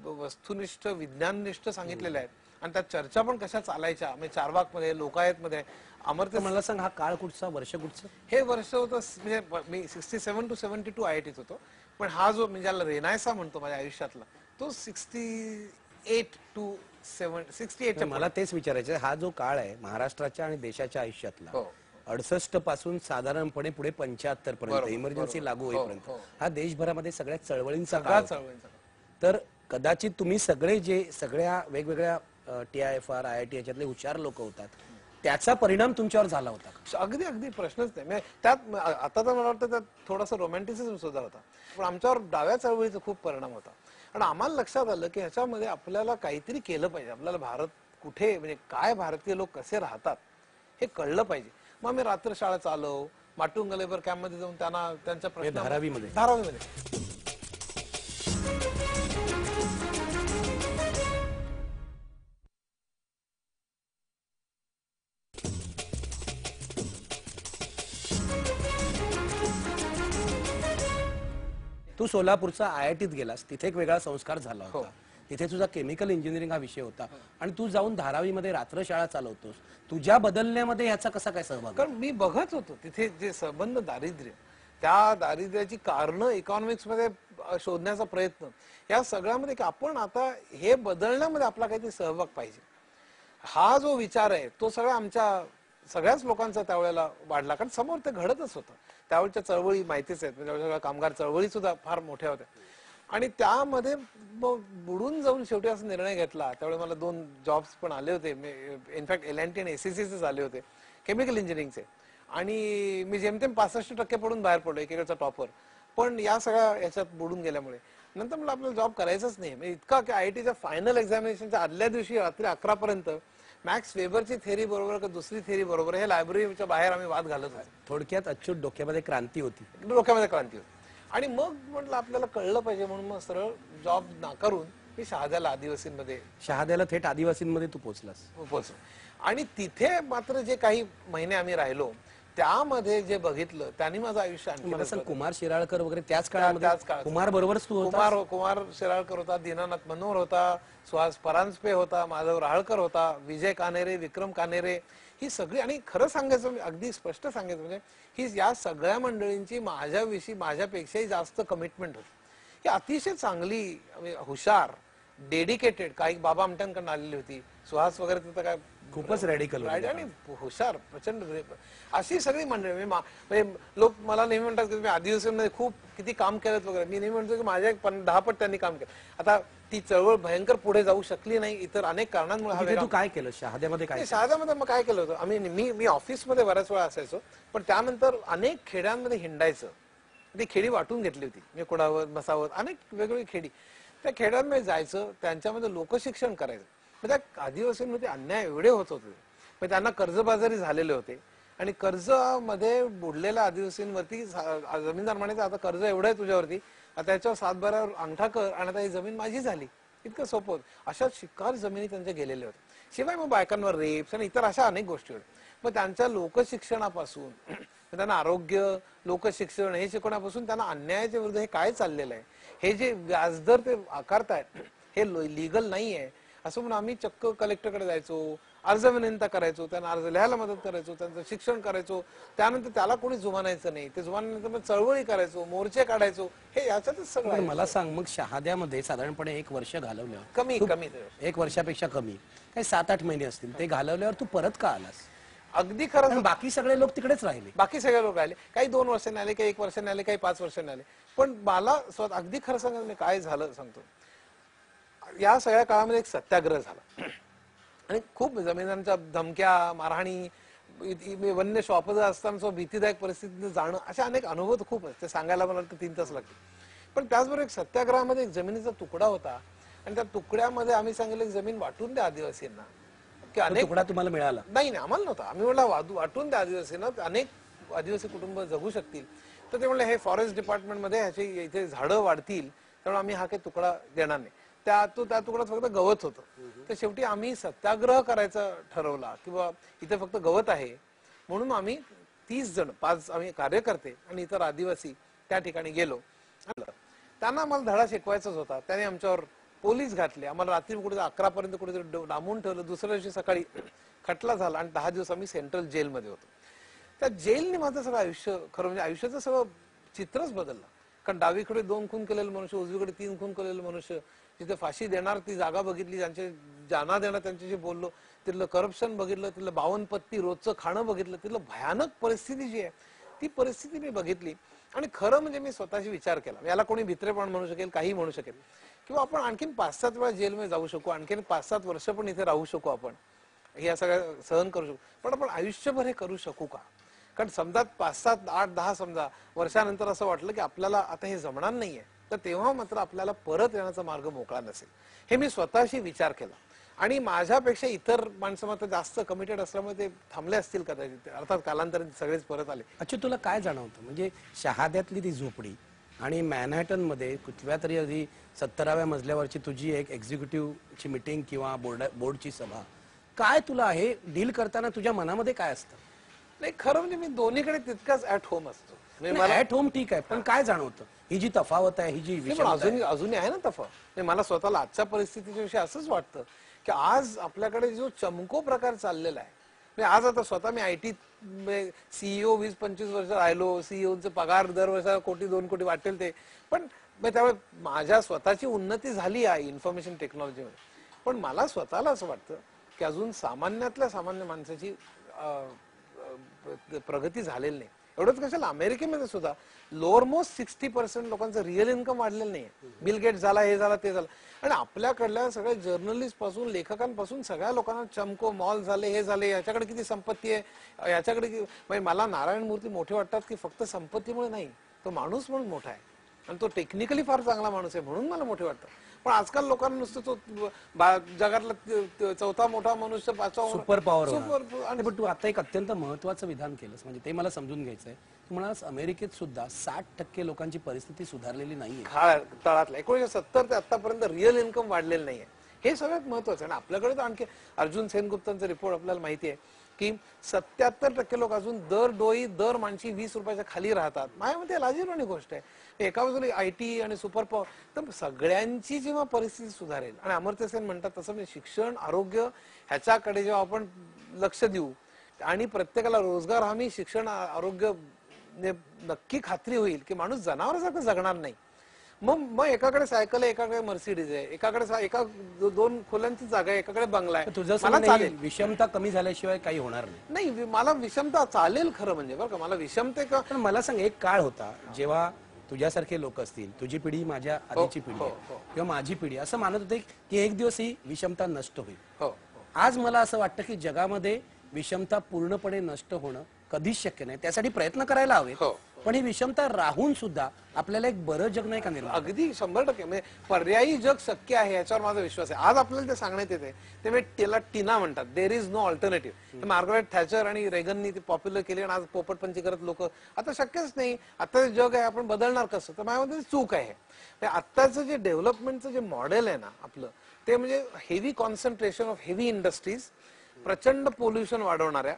वस्तुनिष्ठ विज्ञाननिष्ठ सांगितलेल्या आहेत आणि त्यात चर्चा पण कशा चालायच्या, म्हणजे चारवाक मध्ये, लोकायत मध्ये, अमर्त्य. मला सांग, हा काळ कुठचा, वर्ष कुठचं? हे वर्ष होतं म्हणजे मी 67 to 72 IIT होतो, पण हा जो म्हणजे ज्याला रेनायसा म्हणतो माझ्या आयुष्यातला, तो 68 to 68. मला तेच विचारायचं, हा जो काळ आहे महाराष्ट्राच्या आणि देशाच्या आयुष्यातला, हो. 68 पासून साधारणपणे पुढे 75 पर्यंत इमर्जन्सी लागू होईपर्यंत, हा देशभरामध्ये सगळ्या चळवळींचा काळ होता. तर कदाचित तुम्ही सगळे जे सगळ्या वेगवेगळ्या TIFR IIT याच्यातले हुशार लोक होतात, त्याचा परिणाम तुमच्यावर झाला होता का? अगदी अगदी प्रश्नच नाही. म्हणजे त्यात आता तर मला वाटतं त्यात थोडासा रोमॅन्टिसिझम सुद्धा होता, पण आमच्यावर डाव्या चळवळीचा खूप परिणाम होता. आणि आम्हाला लक्षात आलं की ह्याच्यामध्ये आपल्याला काहीतरी केलं पाहिजे, आपल्याला भारत कुठे म्हणजे काय, भारतीय लोक कसे राहतात हे कळलं पाहिजे. मग आम्ही रात्र शाळा चालव, माटुंगा लेबर कॅम्पमध्ये जाऊन त्यांना त्यांच्या प्रश्न, धारावीमध्ये तू सोलापूरचा IITत गेलास, तिथे एक वेगळा संस्कार झाला होता, तिथे तुझा केमिकल इंजिनिअरिंग हा विषय होता, आणि तू जाऊन धारावीमध्ये रात्र शाळा चालवतोस. तुझ्या बदलण्यामध्ये ह्याचा कसा काय सहभाग? कारण मी बघत होतो तिथे जे संबंध, दारिद्र्य, त्या दारिद्र्याची कारणं इकॉनॉमिक्स मध्ये शोधण्याचा प्रयत्न, या सगळ्यामध्ये की आपण आता हे बदलण्यामध्ये आपला काहीतरी सहभाग पाहिजे, हा जो विचार आहे तो सगळ्या आमच्या सगळ्याच लोकांचा त्यावेळेला वाढला. कारण समोर ते घडतच होतं. त्यावेळच्या चळवळी माहितीच आहेत, म्हणजे कामगार चळवळी सुद्धा फार मोठ्या होत्या, आणि त्यामध्ये बुडून जाऊन शेवटी असा निर्णय घेतला. त्यावेळी मला 2 जॉब्स पण आले होते, इनफॅक्ट LNT आणि SECचे आले होते केमिकल इंजिनिअरिंगचे, आणि मी जेमतेम 65% पडून बाहेर पडलो, एकेकाचा टॉपर. पण या सगळ्या याच्यात बुडून गेल्यामुळे नंतर मला आपल्याला जॉब करायचाच नाही. म्हणजे इतका की IITच्या फायनल एक्झामिनेशनच्या आदल्या दिवशी रात्री 11 पर्यंत मॅक्स वेबरची थेरी बरोबर का दुसरी थेरी बरोबर हे लायब्ररीच्या बाहेर आम्ही वाद घालत होतो. थोडक्यात अच्युत डोक्यामध्ये क्रांती होती, डोक्यामध्ये क्रांती होती. आणि मग म्हटलं आपल्याला कळलं पाहिजे, म्हणून मग सरळ जॉब नाकारून मी शहाद्याला आदिवासींमध्ये, शहाद्याला थेट आदिवासींमध्ये तू पोहोचलास. पोहोचलो. आणि तिथे मात्र जे काही महिने आम्ही राहिलो, त्यामध्ये जे बघितलं त्यांनी माझं आयुष्य आणखी. मला सांग, कुमार शिराळकर वगैरे त्याच काळामध्ये कुमार बरोबरच तू होता? कुमार शिराळकर होता, दीनानाथ मनोहर होता, सुहास परांजपे होता, माधव राहळकर होता, विजय कानेरे, विक्रम कानेरे, ही सगळी. आणि खरं सांगायचं, अगदी स्पष्ट सांगायचं म्हणजे ही या सगळ्या मंडळींची माझ्याविषयी माझ्यापेक्षाही जास्त कमिटमेंट होती. ही अतिशय चांगली, हुशार, डेडिकेटेड. काही बाबा आमट्यांकडून आलेली होती, सुहास वगैरे तिथं काय खूपच रॅडिकल आणि हुशार, प्रचंड, अशी सगळी मंडळी. म्हणजे लोक मला नेहमी म्हणतात की तुम्ही आदिवासींमध्ये खूप किती काम केलं वगैरे. मी नेहमी म्हणतो की माझ्या 10 पट त्यांनी काम केलं. आता ती चळवळ भयंकर पुढे जाऊ शकली नाही इतर अनेक कारणांमुळे. तू काय केलं शहाद्यामध्ये? काय शहाद्यामध्ये मग काय केलं होतं, मी ऑफिसमध्ये बऱ्याच वेळा असायचो, पण त्यानंतर अनेक खेड्यांमध्ये हिंडायचं. ती खेडी वाटून घेतली होती, मी कुडावत, मसावत, अनेक वेगवेगळी खेडी. त्या खेड्यांमध्ये जायचं, त्यांच्यामध्ये लोकशिक्षण करायचं. त्या आदिवासींमध्ये अन्याय एवढे होत होते, त्यांना कर्जबाजारी झालेले होते, आणि कर्जामध्ये बुडलेल्या आदिवासींवरती जमीनदार म्हणायचं आता कर्ज एवढं आहे तुझ्यावरती, आता याच्यावर 7/12 अंगठा कर आणि आता ही जमीन माझी झाली. इतकं सोपं होतं. अशा शिकार जमिनी त्यांच्या गेलेल्या होत्या. शिवाय मग बायकांवर रेप्स आणि इतर अशा अनेक गोष्टी होत्या. मग त्यांच्या लोकशिक्षणापासून, त्यांना आरोग्य, लोकशिक्षण हे शिकवण्यापासून त्यांना अन्यायाच्या विरुद्ध हे काय चाललेलं आहे, हे जे व्याजदर ते आकारतायत हे लिगल नाही आहे असं म्हणून आम्ही चक्क कलेक्टरकडे जायचो, अर्ज विनंती करायचो, त्यांना अर्ज लिहायला मदत करायचो, त्यांचं शिक्षण करायचो. त्यानंतर त्याला कोणी जुमानायचं नाही, ते जुमानल्यानंतर मग चळवळी करायचो, मोर्चे काढायचो. हे याच्यातच सगळं. मला सांग, मग शहाद्यामध्ये साधारणपणे 1 वर्ष घालवलं, कमी 1 वर्षापेक्षा कमी, काही 7-8 महिने असतील, ते घालवल्यावर तू परत का आलास? अगदी खरं, बाकी सगळे लोक तिकडेच राहिले. बाकी सगळे लोक राहिले. काही 2 वर्षांनी आले, काही 1 वर्षांनी आले, काही 5 वर्षांनी आले. पण मला स्वतः अगदी खरं सांगायचं काय झालं सांगतो. या सगळ्या काळामध्ये एक सत्याग्रह झाला, आणि खूप जमिनांच्या धमक्या, मारहाणी, वन्य श्वापद असताना भीतीदायक परिस्थितीत जाणं, अशा अनेक अनुभव खूप आहेत. ते सांगायला मला 3 तास लागतील. पण त्याचबरोबर एक सत्याग्रहामध्ये एक जमिनीचा तुकडा होता, आणि त्या तुकड्यामध्ये आम्ही सांगितलं की जमीन वाटून द्या आदिवासींना. की अनेक तुकडा तुम्हाला मिळाला? नाही, आम्हाला नव्हता. आम्ही म्हटलं वाटून द्या आदिवासींना, अनेक आदिवासी कुटुंब जगू शकतील. तर ते म्हणले हे फॉरेस्ट डिपार्टमेंटमध्ये ह्याची इथे झाडं वाढतील, त्यामुळे आम्ही हा काही तुकडा देणार नाही. त्या तुकड्यात फक्त गवत होतं. तर शेवटी आम्ही सत्याग्रह करायचा ठरवला, किंवा इथे फक्त गवत आहे, म्हणून आम्ही 30 जण, 5 आम्ही कार्यकर्ते आणि इतर आदिवासी त्या ठिकाणी गेलो. त्यांना आम्हाला धडा शिकवायचाच होता. त्याने आमच्यावर पोलीस घातले, आम्हाला रात्री कुठे 11 पर्यंत कुठेतरी डांबून ठेवलं. दुसऱ्या दिवशी सकाळी खटला झाला आणि 10 दिवस आम्ही सेंट्रल जेलमध्ये होतो. त्या जेलने माझं सगळं आयुष्य, खरं म्हणजे आयुष्याचं सगळं चित्रच बदललं. कारण डावीकडे 2 खून केलेले मनुष्य, उजवीकडे 3 खून केलेले मनुष्य, जिथे फाशी देणार ती जागा बघितली, ज्यांचे जाना देणार त्यांच्याशी बोललो, तिथलं करप्शन बघितलं, तिथलं 52 पत्ती रोजचं खाणं बघितलं, तिथलं भयानक परिस्थिती जी आहे ती परिस्थिती मी बघितली. आणि खरं म्हणजे मी स्वतःशी विचार केला, याला कोणी भित्रेपण म्हणू शकेल, काही म्हणू शकेल, किंवा आपण आणखीन 5-7 वेळा जेलमध्ये जाऊ शकू, आणखीन 5-7 वर्ष पण इथे राहू शकू, आपण या सगळ्या सहन करू शकू, पण आपण आयुष्यभर हे करू शकू का? कारण समजा 5-7, 8-10 समजा वर्षानंतर असं वाटलं की आपल्याला आता हे जमणार नाहीये, तर तेव्हा मात्र आपल्याला परत येण्याचा मार्ग मोकळा नसेल. हे मी स्वतःशी विचार केला. आणि माझ्यापेक्षा इतर माणसं मात्र जास्त कमिटेड असल्यामुळे ते थांबले असतील कदाचित, अर्थात कालांतराने सगळेच परत आले. अच्छा, तुला काय जाणवतं म्हणजे शहाद्यातली ती झोपडी आणि मॅनहॅटन मध्ये कुठल्या तरी आधी 17व्या मजल्यावरची तुझी एक एक्झिक्युटिव्हची मीटिंग किंवा बोर्डची सभा, काय तुला हे डील करताना तुझ्या मनामध्ये काय असतं? नाही, खरं म्हणजे मी दोन्हीकडे तितकाच ऍट होम असतो. ऍट होम ठीक आहे, पण काय जाणवतं ही जी तफावत आहे, ही जी अजूनही आहे ना तफावत. मला स्वतःला आजच्या परिस्थितीच्या विषयी असंच वाटतं की आज आपल्याकडे जो चमको प्रकार चाललेला आहे, आज आता स्वतः मी आयटी सीईओ 20-25 वर्ष राहिलो, सीईओचा पगार दर वर्षाला 1 कोटी 2 कोटी वाटेल ते, पण त्यामुळे माझ्या स्वतःची उन्नती झाली आहे इन्फॉर्मेशन टेक्नॉलॉजीमध्ये. पण मला स्वतःला असं वाटतं की अजून सामान्यातल्या सामान्य माणसाची प्रगती झालेली नाही. एवढंच कशाला, अमेरिकेमध्ये सुद्धा लोअर मोस्ट 60% लोकांचं रिअल इन्कम वाढलेलं नाही. बिल गेट झाला, हे झाला, ते झालं. आणि आपल्याकडल्या सगळ्या जर्नलिस्ट पासून, लेखकांपासून सगळ्या लोकांना चमको, मॉल झाले, हे झाले, याच्याकडे किती संपत्ती आहे, याच्याकडे म्हणजे मला नारायण मूर्ती मोठे वाटतात की फक्त संपत्तीमुळे नाही, तो माणूस म्हणून मोठा आहे आणि तो टेक्निकली फार चांगला माणूस आहे म्हणून मला मोठे वाटतं. पण आजकाल लोकांना नुसतं तो जगातला 4था मोठा मनुष्य, 5वा सुपर पॉवर. आणि पण तू आता एक अत्यंत महत्वाचं विधान केलंस, म्हणजे ते मला समजून घ्यायचंय. तू म्हणालास अमेरिकेत सुद्धा 60% लोकांची परिस्थिती सुधारलेली नाहीये. तळातला 1970 ते आतापर्यंत रिअल इन्कम वाढलेलं नाहीये, हे सगळ्यात महत्वाचं आहे. आणि आपल्याकडे तर आणखी अर्जुन सेनगुप्तांचा रिपोर्ट आपल्याला माहिती आहे की 77% लोक अजून दर माणशी 20 रुपयाच्या खाली राहतात. माझ्यामध्ये लाजिरवाणी गोष्ट आहे. एका बाजूला आयटी आणि सुपर पॉवर, तर सगळ्यांची जेव्हा परिस्थिती सुधारेल, आणि अमर्त्य सेन म्हणतात तसं म्हणजे शिक्षण, आरोग्य ह्याच्याकडे जेव्हा आपण लक्ष देऊ आणि प्रत्येकाला रोजगार हमी, शिक्षण, आरोग्य नक्की खात्री होईल की माणूस जनावरासारखं जगणार नाही. मग एकाकडे सायकल आहे, एकाकडे मर्सिडीज आहे, एकाकडे 2 खोल्यांची जागा आहे, एकाकडे बंगला आहे. तुझं चालेल, विषमता कमी झाल्याशिवाय काही होणार नाही. मला विषमता चालेल खरं म्हणजे, बरं का, मला विषमते का. पण मला सांग, एक काळ होता जेव्हा तुझ्यासारखे लोक असतील, तुझी पिढी, माझ्या आधीची पिढी किंवा माझी पिढी असं मानत होते की एक दिवस ही विषमता नष्ट होईल. आज मला असं वाटतं की जगामध्ये विषमता पूर्णपणे नष्ट होणं कधीच शक्य नाही. त्यासाठी प्रयत्न करायला हवे, पण ही विषमता राहून सुद्धा आपल्याला एक बरं जग नाही का निर्माण? अगदी 100% म्हणजे पर्यायी जग शक्य आहे याच्यावर माझा विश्वास आहे. आज आपल्याला ते सांगण्यात येते, ते म्हणजे त्याला टीना म्हणतात, there is no alternative. Margaret Thatcher आणि रेगननी ते पॉप्युलर केले आणि आज पोपटपंची करत लोक, आता शक्यच नाही, आता जग आहे, आपण बदलणार कसं? तर माझ्यामध्ये चूक आहे. आत्ताचं जे डेव्हलपमेंटचं जे मॉडेल आहे ना आपलं, ते म्हणजे heavy concentration of heavy industries, प्रचंड पोल्युशन वाढवणाऱ्या,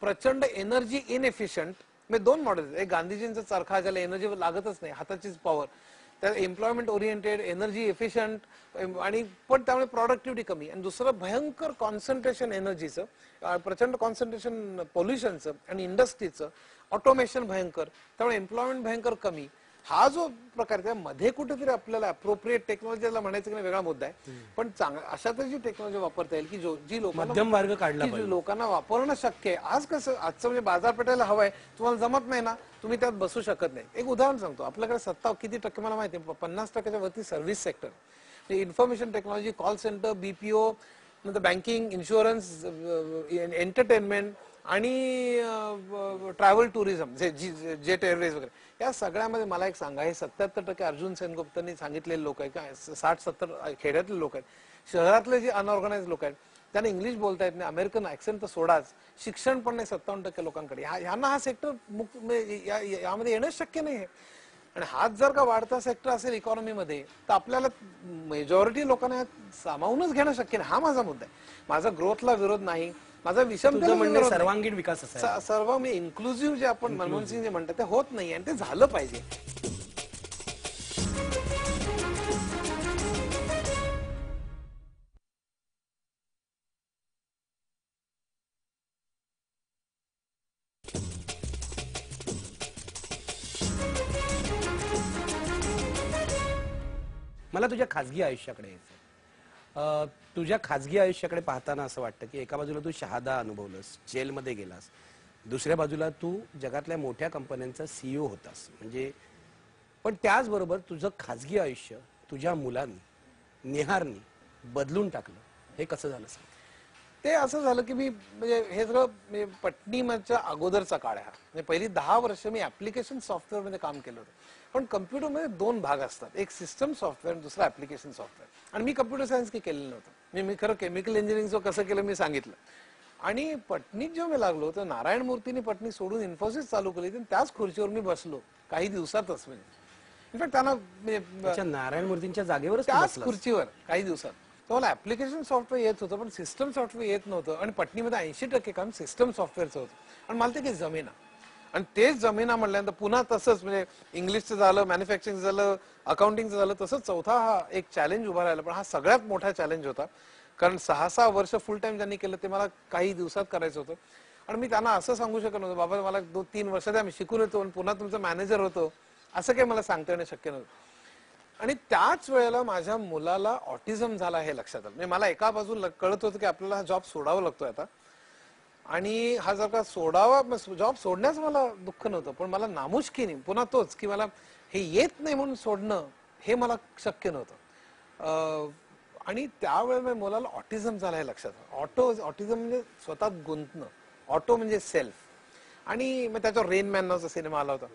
प्रचंड एनर्जी इनएफिशियंट, म्हणजे 2 मॉडेल. एक गांधीजींचा चरखा, ज्याला एनर्जी लागतच नाही, हाताचीच पॉवर, त्या एम्प्लॉयमेंट ओरिएंटेड, एनर्जी एफिशियंट, आणि पण त्यामुळे प्रॉडक्टिव्हिटी कमी. आणि दुसरं भयंकर कॉन्सन्ट्रेशन एनर्जीचं, प्रचंड कॉन्सन्ट्रेशन पोल्युशनचं आणि इंडस्ट्रीचं, ऑटोमेशन भयंकर, त्यामुळे एम्प्लॉयमेंट भयंकर कमी. हा जो प्रकार त्यामध्ये कुठेतरी आपल्याला अप्रोप्रिएट टेक्नॉलॉजीला म्हणायचं की वेगळा मुद्दा आहे, पण अशातच जी टेक्नॉलॉजी वापरता येईल की जी मध्यम मार्ग काढला पाहिजे, लोकांना वापरणं शक्य आहे. आज कसं, आजचं म्हणजे बाजारपेठेला हवंय, तुम्हाला जमत नाही ना, तुम्ही त्यात बसू शकत नाही. एक उदाहरण सांगतो, आपल्याकडे किती टक्के मला माहिती आहे, 50% वरती service sector, information technology, call centre, BPO, नंतर बँकिंग, इन्शुरन्स, एंटरटेनमेंट आणि ट्रॅव्हल टुरिझम, जेट एअरवेज वगैरे, या सगळ्यामध्ये मला एक सांगा, हे 77% अर्जुन सेनगुप्तांनी सांगितलेले लोक आहेत का, 60-70 खेड्यातले लोक आहेत, शहरातले जे अनऑर्गनाइज लोक आहेत, त्यांना इंग्लिश बोलता येत नाही, अमेरिकन ऍक्सेंट तर सोडाच, शिक्षण पण नाही 57% लोकांकडे. ह्यांना हा सेक्टर यामध्ये येणंच शक्य नाही आहे. आणि हाच जर का वाढता सेक्टर असेल इकॉनॉमीमध्ये, तर आपल्याला मेजॉरिटी लोकांना सामावूनच घेणं शक्य नाही. हा माझा मुद्दा आहे. माझा ग्रोथला विरोध नाही, माझा विषमतेला सर्वांगीण विकास सर्व मी इन्क्लुझिव्ह जे आपण मनमोहन सिंग जे म्हणतात ते होत नाही, आणि ते झालं पाहिजे. मला तुझ्या खाजगी आयुष्याकडे यायचं. तुझ्या खाजगी आयुष्याकडे पाहताना असं वाटतं की एका बाजूला तू शहादा अनुभवलंस, जेलमध्ये गेलास, दुसऱ्या बाजूला तू जगातल्या मोठ्या कंपन्यांचा सीईओ होतास. म्हणजे पण त्याचबरोबर तुझं खाजगी आयुष्य तुझ्या मुलांनी, निहारनी बदलून टाकलं. हे कसं झालं सांग? ते असं झालं की मी म्हणजे हे सगळं म्हणजे पटनीच्या अगोदरचा काळ आहे हा. म्हणजे पहिली 10 वर्ष मी ऍप्लिकेशन सॉफ्टवेअर मध्ये काम केलं होतं. पण कम्प्युटरमध्ये 2 भाग असतात, एक सिस्टम सॉफ्टवेअर, दुसरा ऍप्लिकेशन सॉफ्टवेअर. आणि मी कम्प्युटर सायन्स की केलेलं नव्हतं. मी खरं केमिकल इंजिनिअरिंग कसं केलं मी सांगितलं. आणि पटनीत जेव्हा मी लागलो तर नारायण मूर्तीने पटनी सोडून इन्फोसिस चालू केली, त्याच खुर्चीवर मी बसलो काही दिवसातच. म्हणजे इनफॅक्ट त्यांना अच्छा, नारायण मूर्तींच्या जागेवरच तू त्याच बसलास? खुर्चीवर काही दिवसात. तर मला ऍप्लिकेशन सॉफ्टवेअर येत होतं पण सिस्टम सॉफ्टवेअर येत नव्हतं. आणि पटनीमध्ये 80% काम सिस्टम सॉफ्टवेअरचं होतं. आणि मला ते काही जमेना. आणि तेच जमेना म्हणल्यानंतर पुन्हा तसंच म्हणजे इंग्लिशचं झालं, मॅन्युफॅक्चरिंग झालं, अकाउंटिंगचं झालं, तसंच चौथा हा एक चॅलेंज उभा राहिला. पण हा सगळ्यात मोठा चॅलेंज होता. कारण 6-6 वर्ष फुल टाइम ज्यांनी केलं ते मला काही दिवसात करायचं होतं. आणि मी त्यांना असं सांगू शकत नव्हतं, बाबा मला 2-3 वर्ष द्या, मी शिकून येतो आणि पुन्हा तुमचा मॅनेजर होतो, असं काही मला सांगता येणं शक्य नव्हतं. आणि त्याच वेळेला माझ्या मुलाला ऑटिझम झाला हे लक्षात आलं. म्हणजे मला एका बाजूला कळत होतं की आपल्याला हा जॉब सोडावा लागतोय आता. आणि हा जर का सोडावा, जॉब सोडण्यास मला दुःख नव्हतं, पण मला नामुष्की नाही, पुन्हा तोच की मला हे येत नाही म्हणून सोडणं हे मला शक्य नव्हतं. आणि त्यावेळेला मुलाला ऑटिझम झाला हे लक्षात आलं. ऑटिझम म्हणजे स्वतःत गुंतणं, ऑटो म्हणजे सेल्फ. आणि मग त्याच्यावर रेन मॅन नावाचा सिनेमा आला होता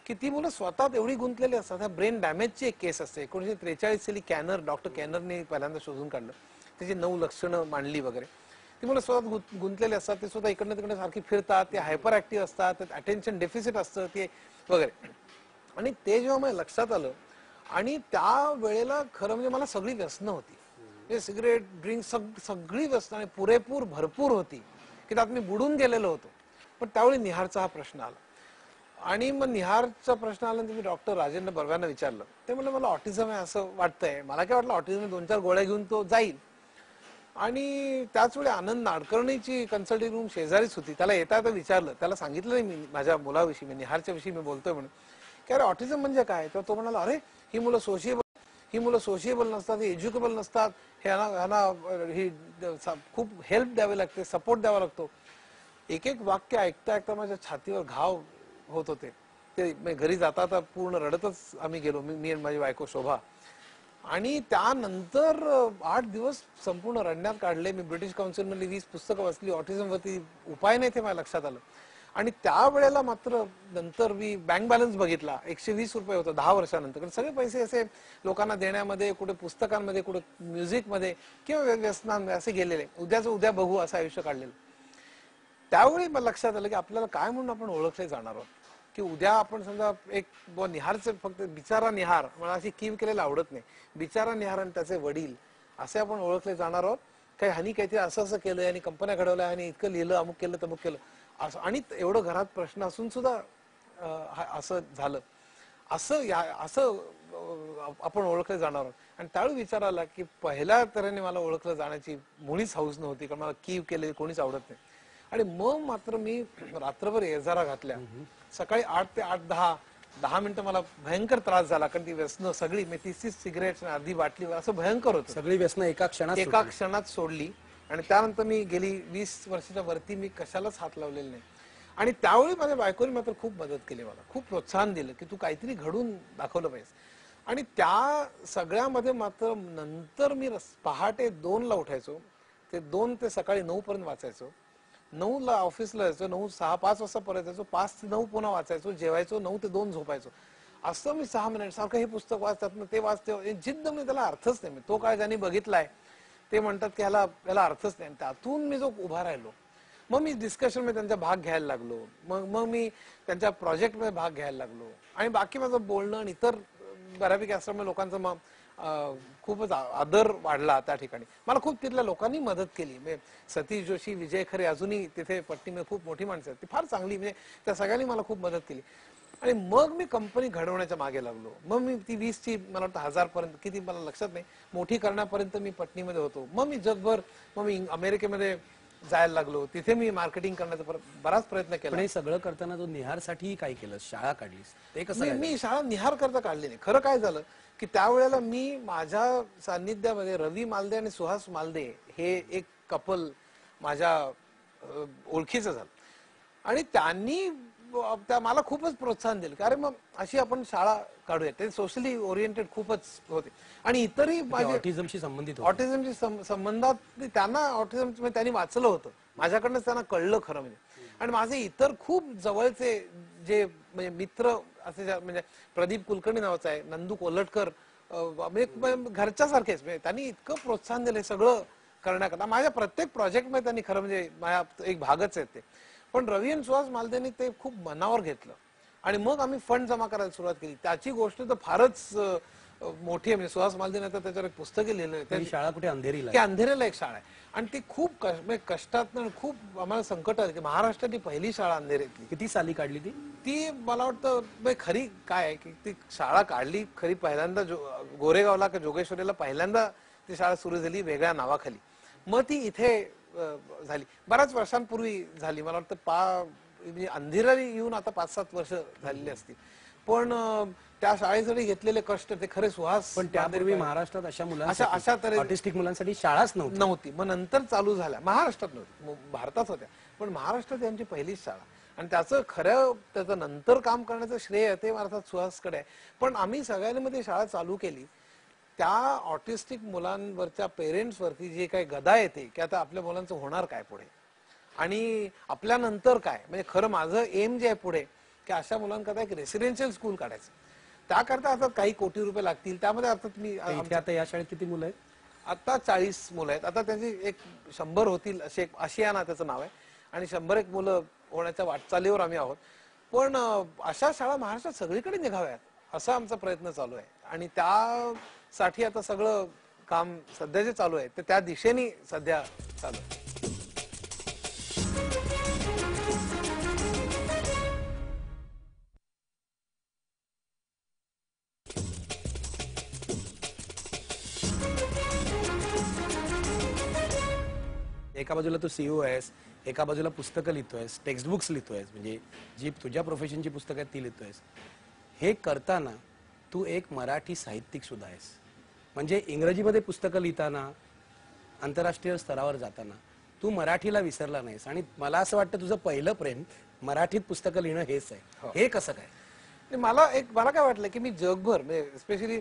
की ती मुलं स्वतःत एवढी गुंतलेली असतात. ह्या ब्रेन डॅमेजची एक केस असते. 1943 साली डॉक्टर कॅनरने पहिल्यांदा शोधून काढलं, त्याची 9 लक्षणं मांडली वगैरे. ती मुलं स्वतः गुंतलेली असतात, ते स्वतः इकडनं तिकडे सारखी फिरतात, ते हायपर ऍक्टिव्ह असतात, त्यात अटेन्शन डेफिसिट असतं ते वगैरे. आणि ते जेव्हा मला लक्षात आलं, आणि त्या वेळेला खरं म्हणजे मला सगळी व्यसनं होती, म्हणजे सिगरेट, ड्रिंक, सगळी व्यसनं आणि पुरेपूर भरपूर होती की त्यात मी बुडून गेलेलो होतो. पण त्यावेळी निहारचा हा प्रश्न आला. आणि मग निहारचा प्रश्न आल्यानंतर मी डॉक्टर राजेंद्र बर्व्यांना विचारलं. ते म्हणलं मला ऑटिझम आहे असं वाटतंय. मला काय वाटलं ऑटिझम 2-4 गोळ्या घेऊन तो जाईल. आणि त्याच वेळी आनंद नाडकर्णीची कन्सल्टिंग रूम शेजारीच होती. त्याला येता येता विचारलं, त्याला सांगितलं नाही मी माझ्या मुलाविषयी, मी निहारच्या विषयी मी बोलतोय म्हणून, की अरे ऑटिझम म्हणजे काय. तर तो म्हणाला, अरे ही मुलं सोशिएबल नसतात, ही एज्युकेबल नसतात, ह्यांना ही खूप हेल्प द्यावी लागते, सपोर्ट द्यावा लागतो. एक एक वाक्य ऐकता ऐकता माझ्या छातीवर घाव होत होते. ते घरी जाता पूर्ण रडतच आम्ही गेलो, मी आणि माझी बायको शोभा. आणि त्यानंतर 8 दिवस संपूर्ण रडण्यात काढले. मी ब्रिटिश काउन्सिलमधली 20 पुस्तकं वाचली, ऑटिझमवरती उपाय नाही ते मला लक्षात आलं. आणि त्यावेळेला मात्र नंतर मी बँक बॅलन्स बघितला, 120 रुपये होतं 10 वर्षानंतर. कारण सगळे पैसे असे लोकांना देण्यामध्ये, कुठे पुस्तकांमध्ये, कुठे म्युझिकमध्ये किंवा व्यसनांमध्ये असे गेलेले. उद्याचं उद्या बघू असं आयुष्य काढलेलं. त्यावेळी मला लक्षात आलं की आपल्याला काय म्हणून आपण ओळखले जाणार आहोत. की उद्या आपण समजा एक निहारचे फक्त बिचारा निहार, मला अशी कीव केलेलं आवडत नाही, बिचारा निहार आणि त्याचे वडील असे आपण ओळखले जाणार आहोत. काही हानी काहीतरी असं केलंय आणि कंपन्या घडवल्या आणि इतकं लिहिलं, अमुक केलं तमुक केलं असं, आणि एवढं घरात प्रश्न असून सुद्धा असं झालं, असं आपण ओळखले जाणार आहोत. आणि त्यावेळी विचार आला की पहिल्या तऱ्हेने मला ओळखलं जाण्याची मुळीच हौस नव्हती, कारण मला कीव केलेली कोणीच आवडत नाही. आणि मग मात्र मी रात्रभर एजारा घातल्या. सकाळी 8 ते 8-10 मिनिटं मला भयंकर त्रास झाला, कारण ती व्यसनं सगळी, मी 30 सिगरेट, अर्धी बाटली, असं भयंकर होतं. सगळी व्यसनं एका क्षणात सोडली. आणि त्यानंतर मी गेली 20 वर्षाच्या वरती मी कशालाच हात लावलेला नाही. आणि त्यावेळी माझ्या बायकोने मात्र खूप मदत केली, मला खूप प्रोत्साहन दिलं की तू काहीतरी घडून दाखवलं पाहिजे. आणि त्या सगळ्यामध्ये मात्र नंतर मी पहाटे 2ला उठायचो, ते 2 ते सकाळी 9 पर्यंत वाचायचो. 9ला ऑफिसला जायचो, 5 वाजता परत यायचो, 5 ते 9 पुन्हा वाचायचो, जेवायचो, 9 ते 2 झोपायचो. असं मी 6 मिनिट सारखं हे पुस्तक वाचतात ना, ते वाचते जिद्द, मी त्याला अर्थच नाही. तो काळ ज्यांनी बघितलाय ते म्हणतात की याला अर्थच नाही. त्यातून मी जो उभा राहिलो, मग मी डिस्कशन मध्ये त्यांचा भाग घ्यायला लागलो, मग मी त्यांच्या प्रोजेक्टमध्ये भाग घ्यायला लागलो. आणि बाकी माझं बोलणं आणि इतर बऱ्यापैकी असल्यामुळे लोकांचं मग खूपच आदर वाढला त्या ठिकाणी. मला खूप तिथल्या लोकांनी मदत केली. म्हणजे सतीश जोशी, विजय खरे, अजूनही तिथे पट्टीमध्ये खूप मोठी माणसं आहेत, ती फार चांगली, म्हणजे त्या सगळ्यांनी मला खूप मदत केली. आणि मग मी कंपनी घडवण्याच्या मागे लागलो. मग मी ती 20ची मला वाटतं 1000 पर्यंत, किती मला लक्षात नाही, मोठी करण्यापर्यंत मी पटनीमध्ये होतो. मग मी जगभर, मग मी अमेरिकेमध्ये जायला लागलो. तिथे मी मार्केटिंग करण्याचा बराच प्रयत्न केला. पण हे सगळं करताना तू निहारसाठी काय केलं, शाळा काढलीस, ते कसं काय? मी शाळा निहार करता काढली नाही. खरं काय झालं की त्यावेळेला मी माझ्या सान्निध्यामध्ये रवी मालदे आणि सुहास मालदे हे एक कपल माझ्या ओळखीचं झालं आणि त्यांनी मला खूपच प्रोत्साहन दिलं की अरे मग अशी आपण शाळा काढूया. ते सोशली ओरिएंटेड खूपच होते आणि इतरही माझे ऑटिझमशी संबंधित ऑटिझमशी संबंधात त्यांना ऑटिझम त्यांनी वाचलं होतं माझ्याकडनंच, त्यांना कळलं खरं म्हणजे. आणि माझे इतर खूप जवळचे जे म्हणजे मित्र असे म्हणजे प्रदीप कुलकर्णी नावाचा आहे, नंदू कोल्हटकर, म्हणजे घरच्या सारखेच, म्हणजे त्यांनी इतकं प्रोत्साहन दिलं सगळं करण्याकरता. माझ्या प्रत्येक प्रोजेक्टमध्ये त्यांनी खरं म्हणजे माझ्या एक भागच आहे ते. पण रवी आणि सुहास मालदेनी ते खूप मनावर घेतलं आणि मग आम्ही फंड जमा करायला सुरुवात केली. त्याची गोष्ट तर फारच मोठी आहे. म्हणजे सुहास मालदेने आता त्याच्यावर एक पुस्तकही लिहिलं आहे. शाळा कुठे अंधेरीला? की अंधेरीला एक शाळा आहे आणि ती खूप कष्टात खूप आम्हाला संकट आलं की महाराष्ट्रातली पहिली शाळा अंधेरीतली. किती साली काढली ती? ती मला वाटतं खरी काय आहे की ती शाळा काढली खरी पहिल्यांदा गोरेगावला का जोगेश्वरीला पहिल्यांदा ती शाळा सुरू झाली वेगळ्या नावाखाली. मग ती इथे झाली बऱ्याच वर्षांपूर्वी झाली. मला वाटतं म्हणजे अंधेरीला येऊन आता 5-7 वर्ष झालेली असतील. पण त्या शाळेसाठी घेतलेले कष्ट ते खरे सुहास. पण त्यापूर्वी महाराष्ट्रात अशा मुलांसाठी, अशा तऱ्हे ऑटिस्टिक मुलांसाठी शाळाच नव्हती. मग नंतर चालू झाल्या. महाराष्ट्रात नव्हती, भारतात होत्या, पण महाराष्ट्रात यांची पहिलीच शाळा. आणि त्याचं नंतर काम करण्याचं श्रेय ते अर्थात सुहासकडे आहे. पण आम्ही सगळ्यांनी मध्ये शाळा चालू केली. त्या ऑटिस्टिक मुलांवरच्या पेरेंट्सवरती जे काही गदा येते की आता आपल्या मुलांचं होणार काय पुढे आणि आपल्यानंतर काय, म्हणजे खरं माझं एम जे आहे पुढे की अशा मुलांकरता एक रेसिडेन्शियल स्कूल काढायचं. त्याकरता आता काही कोटी रुपये लागतील. त्यामध्ये अर्थात मी आता या शाळेत किती मुलं आहेत? आता 40 मुलं आहेत. आता त्यांची एक 100 होतील असे एक आशियाना त्याचं नाव आहे आणि 101 मुलं होण्याच्या वाटचालीवर आम्ही आहोत. पण अशा शाळा महाराष्ट्रात सगळीकडे निघाव्यात असा आमचा प्रयत्न चालू आहे आणि त्यासाठी आता सगळं काम सध्या जे चालू आहे ते त्या दिशेने सध्या चालू आहे. एका बाजूला तू सीईओ आहेस, एका बाजूला पुस्तकं लिहितोयस, टेक्स्ट बुक्स लिहितोयस, म्हणजे जी तुझ्या प्रोफेशनची पुस्तकं आहेत ती लिहितोयस. हे करताना तू एक मराठी साहित्यिक सुद्धा आहेस. म्हणजे इंग्रजीमध्ये पुस्तकं लिहिताना, आंतरराष्ट्रीय स्तरावर जाताना तू मराठीला विसरला नाहीस. आणि मला असं वाटतं तुझं पहिलं प्रेम मराठीत पुस्तकं लिहिणं हेच आहे. हे कसं काय? मला काय वाटलं की मी जगभर म्हणजे स्पेशली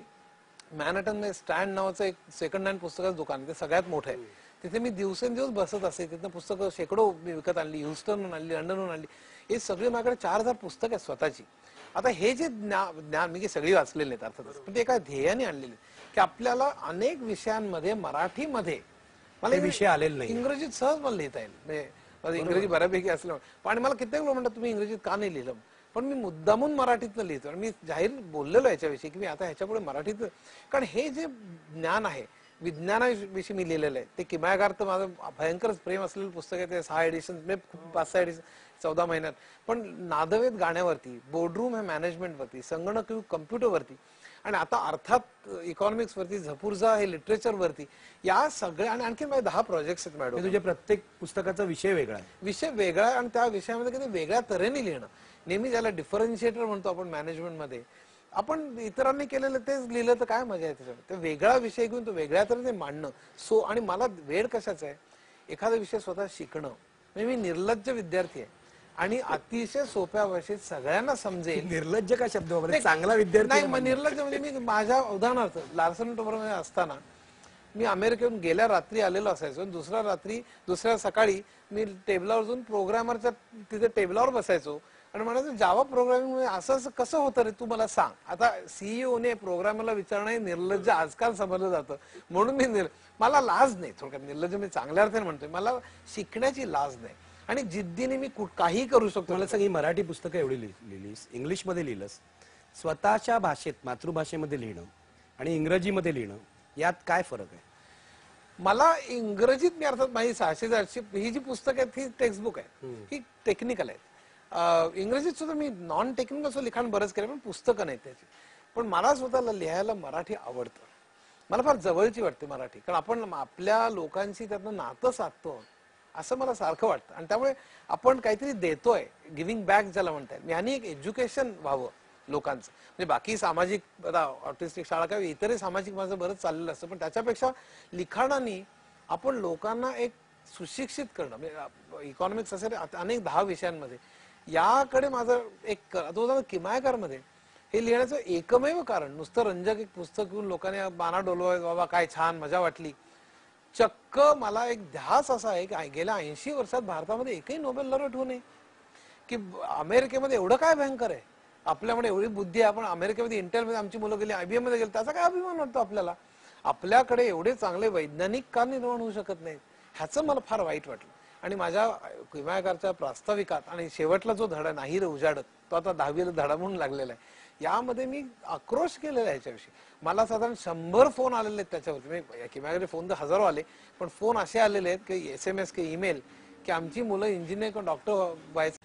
मॅनहॅटन मध्ये स्टँड नावाचं एक सेकंड हँड पुस्तकाचं दुकान आहे, ते सगळ्यात मोठं आहे. तिथे मी दिवसेंदिवस बसत असे. तिथनं पुस्तकं शेकडो मी विकत आणली, ह्युस्टनहून आणली, लंडनहून आणली. हे सगळे माझ्याकडे 4000 पुस्तकं आहेत स्वतःची. आता हे जे ज्ञान मी सगळी वाचलेले आहेत अर्थातच, पण ते एका ध्येयाने आणलेले की आपल्याला अनेक विषयांमध्ये मराठीमध्ये मला विषय आलेले नाही, इंग्रजीत सहज मला लिहिता येईल. म्हणजे इंग्रजी बऱ्यापैकी असल्यामुळे. आणि मला कित्येक लोक म्हणतात तुम्ही इंग्रजीत का नाही लिहिलं, पण मी मुद्दामून मराठीतनं लिहितो. आणि मी जाहीर बोललेलो याच्याविषयी की मी आता ह्याच्यापुढे मराठीत, कारण हे जे ज्ञान आहे विज्ञानाविषयी मी लिहिलेलं आहे ते किमयागार तर माझं भयंकरच प्रेम असलेलं पुस्तक आहे. ते 6 एडिशन, 5-6 एडिशन 14 महिन्यात. पण नादवेद गाण्यावरती, बोर्डरूम हे मॅनेजमेंटवरती, संगणक कम्प्युटरवरती आणि आता अर्थात इकॉनॉमिक्स वरती, झपूर्झा हे लिटरेचर वरती, या सगळ्या आणि आणखी माझे 10 प्रोजेक्ट्स आहेत मॅडम. तुझ्या प्रत्येक पुस्तकाचा विषय वेगळा आहे. विषय वेगळा आहे आणि त्या विषयामध्ये कधी वेगळ्या तऱ्हेने लिहिणं. नेहमी ज्याला डिफरन्शिएटर म्हणतो आपण मॅनेजमेंटमध्ये, आपण इतरांनी केलेलं तेच लिहिलं तर काय मजा आहे त्याच्यात. ते वेगळा विषय घेऊन तो वेगळ्या तऱ्हेने मांडणं. आणि मला वेळ कशाचा आहे, एखादा विषय स्वतः शिकणं. म्हणजे मी निर्लज्ज विद्यार्थी आहे आणि अतिशय सोप्या भाषेत सगळ्यांना समजेल. निर्लज्ज का शब्द वापरला? चांगला विद्यार्थी नाही, मग निर्लज्ज म्हणजे मी माझ्या उदाहरणार्थ लार्सन टोब्रो असताना मी अमेरिकेहून गेल्या रात्री आलेलो असायचो. दुसऱ्या सकाळी मी टेबलावर जाऊन प्रोग्रामरच्या तिथे टेबलावर बसायचो आणि म्हणायचं जावा प्रोग्रामिंग असं असं कसं होतं रे, तू मला सांग. आता सीईओने प्रोग्रामरला विचारणं निर्लज्ज आजकाल समजलं जातं. म्हणून मला लाज नाही. थोडक्यात निर्लज्ज मी चांगल्या अर्थाने म्हणतोय, मला शिकण्याची लाज नाही आणि जिद्दीने मी काही करू शकतो. मला सांग, ही मराठी पुस्तकं एवढी लिहिलीस, इंग्लिशमध्ये लिहिलंस, स्वतःच्या भाषेत, मातृभाषेमध्ये लिहिणं आणि इंग्रजीमध्ये लिहिणं यात काय फरक आहे? मला इंग्रजीत मी अर्थात माझी 600-700 ही जी पुस्तकं आहेत ही टेक्स्टबुक आहे, ही टेक्निकल आहेत. इंग्रजीत सुद्धा मी नॉन टेक्निकल असं लिखाण बरंच केलं, पण पुस्तकं नाही त्याची. पण मला स्वतःला लिहायला मराठी आवडतं. मला फार जवळची वाटते मराठी, कारण आपण आपल्या लोकांशी त्यातनं नातं साधतो असं मला सारखं वाटतं. आणि त्यामुळे आपण काहीतरी देतोय, गिव्हिंग बॅक ज्याला म्हणता येईल. आणि एक एज्युकेशन व्हावं लोकांचं. म्हणजे बाकी सामाजिक आता ऑटिस्टिक शाळा किंवा इतरही सामाजिक माझं बरंच चाललेलं असतं, पण त्याच्यापेक्षा लिखाणाने आपण लोकांना एक सुशिक्षित करणं, म्हणजे इकॉनॉमिक्स असेल अनेक 10 विषयांमध्ये याकडे माझं एक तो किमयागारमध्ये हे लिहिण्याचं एकमेव कारण नुसतं रंजक एक पुस्तक घेऊन लोकांनी बाना डोलवाय बाबा काय छान मजा वाटली. चक्क मला एक ध्यास असा आहे की गेल्या 80 वर्षात भारतामध्ये एकही नोबेल लॉरेट होऊ नये. की अमेरिकेमध्ये एवढं काय भयंकर आहे, आपल्यामध्ये एवढी बुद्धी आहे, आपण अमेरिकेमध्ये इंटेलमध्ये आमची मुलं गेली, IBM मध्ये गेली, त्याचा काय अभिमान वाटतो आपल्याला. आपल्याकडे एवढे चांगले वैज्ञानिक का निर्माण होऊ शकत नाहीत, ह्याचं मला फार वाईट वाटलं. आणि माझ्या किमयागारच्या प्रास्ताविकात आणि शेवटला जो धडा नाही रे उजाडत, तो आता 10वीला धडा म्हणून लागलेला आहे, यामध्ये मी आक्रोश केलेला आहे याच्याविषयी. मला साधारण 100 फोन आलेले आहेत त्याच्यावरती. किमयागारचे फोन तर हजारो आले, पण फोन असे आलेले आहेत की SMS की ईमेल की आमची मुलं इंजिनियर किंवा डॉक्टर व्हायचं.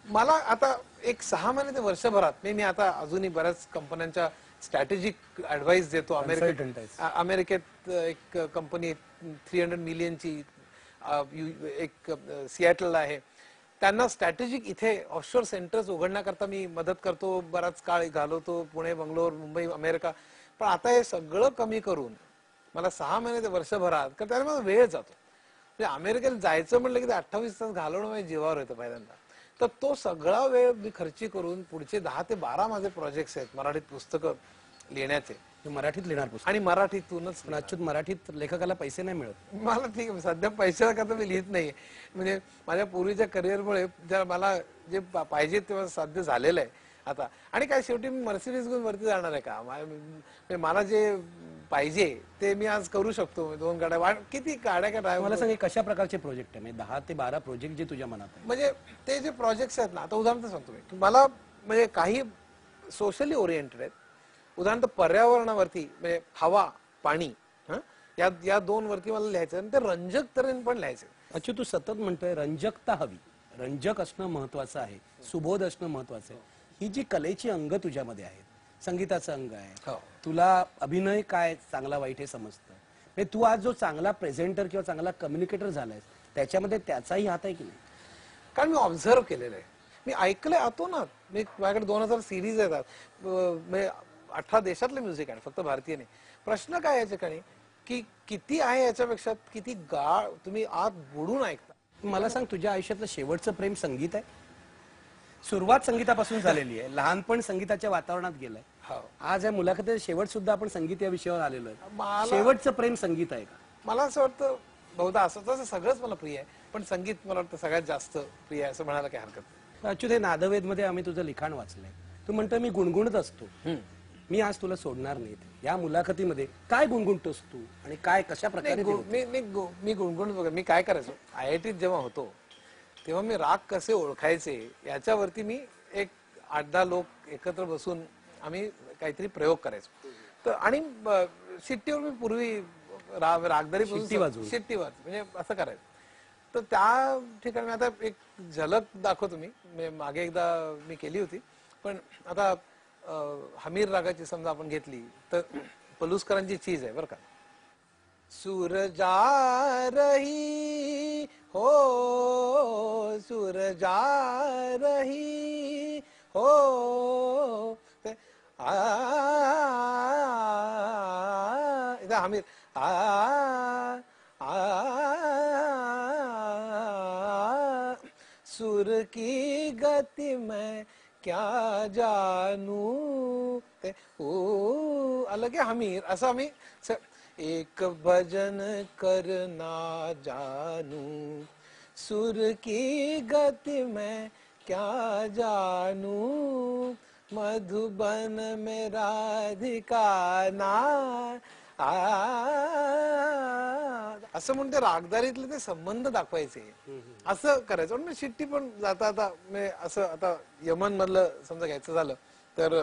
मला आता एक 6 महिने ते वर्षभरात मी आता अजूनही बऱ्याच कंपन्यांच्या स्ट्रॅटेजिक ऍडवाइस देतो. अमेरिकेत एक कंपनी 300 मिलियनची एक सिएटलला आहे, त्यांना स्ट्रॅटेजिक इथे ऑफशोर सेंटर्स उघडण्याकरता मी मदत करतो, बराच काळ घालवतो, पुणे, बंगलोर, मुंबई, अमेरिका. पण आता हे सगळं कमी करून मला 6 महिने ते वर्षभरात, कारण त्याला माझा वेळ जातो. म्हणजे अमेरिकेला जायचं म्हटलं की ते 28 तास घालवणं माझ्या जीवावर येतं पहिल्यांदा. तर तो सगळा वेळ मी खर्ची करून पुढचे 10 ते 12 माझे प्रोजेक्ट्स आहेत मराठीत पुस्तकं लिहिण्याचे. मराठीत लिहिणार पुस्तक आणि मराठीतूनच. पण अच्युत, मराठीत लेखकाला पैसे नाही मिळत. मला ठीक आहे, सध्या पैशाला करता मी लिहित नाहीये. म्हणजे माझ्या पूर्वीच्या करिअरमुळे जर मला जे पाहिजे तेव्हा साध्य झालेलं आहे आता. आणि काय शेवटी मी मर्सिडीज घेऊन वरती जाणार आहे का? मला जे पाहिजे ते मी आज करू शकतो. 2 गाड्या, किती गाड्या काय मला सांग, कशा प्रकारचे प्रोजेक्ट आहे, म्हणजे 10 ते 12 प्रोजेक्ट जे तुझ्या मनात आहे? म्हणजे ते जे प्रोजेक्ट्स आहेत ना, आता उदाहरण सांगतो मी मला, म्हणजे काही सोशली ओरिएंटेड आहेत. उदाहरण पर्यावरणावरती, म्हणजे हवा, पाणी, या 2 वरती मला लिहायचं आणि ते रंजक तऱ्हेने पण लिहायचं. अच्युत, तू सतत म्हणतोय रंजकता हवी, रंजक असणं महत्वाचं आहे, सुबोध असणं महत्वाचं आहे. ही जी कलेची अंग तुझ्यामध्ये आहेत, संगीताचं अंग आहे, तुला अभिनय काय चांगला वाईट हे समजतं, म्हणजे तू आज जो चांगला प्रेझेंटर किंवा चांगला कम्युनिकेटर झालायस त्याच्यामध्ये त्याचाही हात आहे की नाही? कारण मी ऑब्झर्व केलेलं आहे, मी ऐकलंय आतोनात. मी माझ्याकडे 2000 सिरीज येतात, म्हणजे 18 देशातले म्युझिक आहे, फक्त भारतीय नाही. प्रश्न काय या ठिकाणी की किती आहे याच्यापेक्षा किती गाळ तुम्ही आत बुडून ऐकता. मला सांग, तुझ्या आयुष्यातलं शेवटचं प्रेम संगीत आहे? सुरुवात संगीतापासून झालेली आहे, लहानपण संगीताच्या वातावरणात गेलंय. आज या मुलाखतीत शेवट सुद्धा आपण संगीत या विषयावर आलेलो आहे. शेवटचं प्रेम संगीत आहे का? मला असं वाटतं बहुधा असं, तसं सगळंच मला प्रिय आहे, पण संगीत मला वाटतं सगळ्यात जास्त प्रिय आहे असं म्हणायला काही हरकत नाही. अच्युत, हे नादवेद मध्ये आम्ही तुझं लिखाण वाचलंय. तू म्हणतो मी गुणगुणत असतो, मी आज तुला सोडणार नाही. या मुलाखतीमध्ये काय गुणगुणतोस तू आणि काय कशा प्रकारे? मी गुणगुण बघा, मी काय करायचो IITत जेव्हा होतो तेव्हा मी राग कसे ओळखायचे याच्यावरती मी एक 8-10 लोक एकत्र बसून आम्ही काहीतरी प्रयोग करायचो. तर आणि शिट्टीवर मी पूर्वी रागदारी शिट्टीवर म्हणजे असं करायचं. तर त्या ठिकाणी मी आता एक झलक दाखवतो. मी मागे एकदा मी केली होती, पण आता हमीर रागाची समजा आपण घेतली तर पलुसकरांची चीज आहे बरं का. सूर जा रही हो, सूर जा रही हो, हमीर सुर की गति में क्या जानू, अलग आहे हमीर. असं आम्ही एक भजन करना जानू, सुर की गति में क्या जानू, मधुबन में राधिका ना, असं म्हणून ते रागदारीतले ते संबंध दाखवायचे, असं करायचं. पण शिट्टी पण जाता आता असं, आता यमन मधलं समजा घ्यायचं झालं तर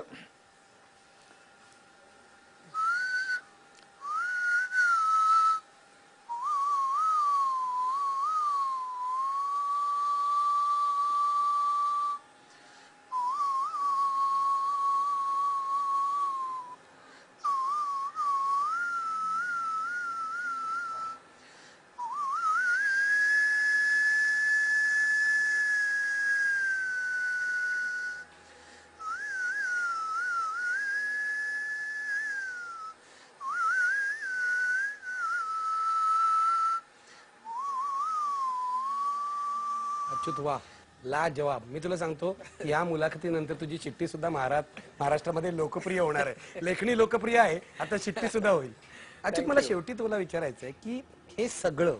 अच्युत वा ला जवाब. मी तुला सांगतो या मुलाखतीनंतर तुझी चिठ्ठी सुद्धा महाराष्ट्रामध्ये लोकप्रिय होणार आहे. लेखणी लोकप्रिय आहे, आता चिठ्ठी सुद्धा होईल. अच्युत मला शेवटी तुला विचारायचं आहे की हे सगळं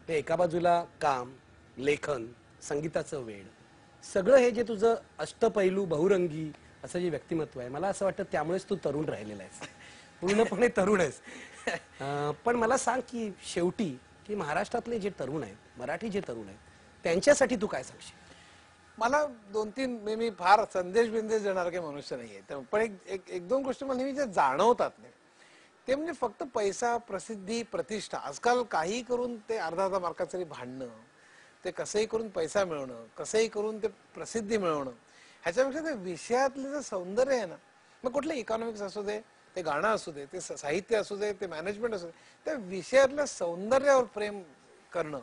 हे एका बाजूला काम, लेखन, संगीताचं वेड, सगळं हे जे तुझं अष्टपैलू बहुरंगी असं जे व्यक्तिमत्व आहे, मला असं वाटतं त्यामुळेच तू तरुण राहिलेला आहेस, पूर्णपणे तरुण आहेस. पण मला सांग की शेवटी की महाराष्ट्रातले जे तरुण आहेत, मराठी जे तरुण आहेत, त्यांच्यासाठी तू काय सांगशील? मला 2-3 मी फार संदेश बिंदेश देणार काही मनुष्य नाहीये, पण एक दोन गोष्टी मला नेहमी जाणवतात नाही ते म्हणजे फक्त पैसा, प्रसिद्धी, प्रतिष्ठा. आजकाल काही करून ते अर्धा मार्काचं भांडणं, ते कसंही करून पैसा मिळवणं, कसंही करून ते प्रसिद्धी मिळवणं, ह्याच्यापेक्षा ते विषयातलं जे सौंदर्य आहे ना, मग कुठलं इकॉनॉमिक्स असू दे, ते गाणं असू दे, ते साहित्य असू दे, ते मॅनेजमेंट असू दे, त्या विषयातल्या सौंदर्यावर प्रेम करणं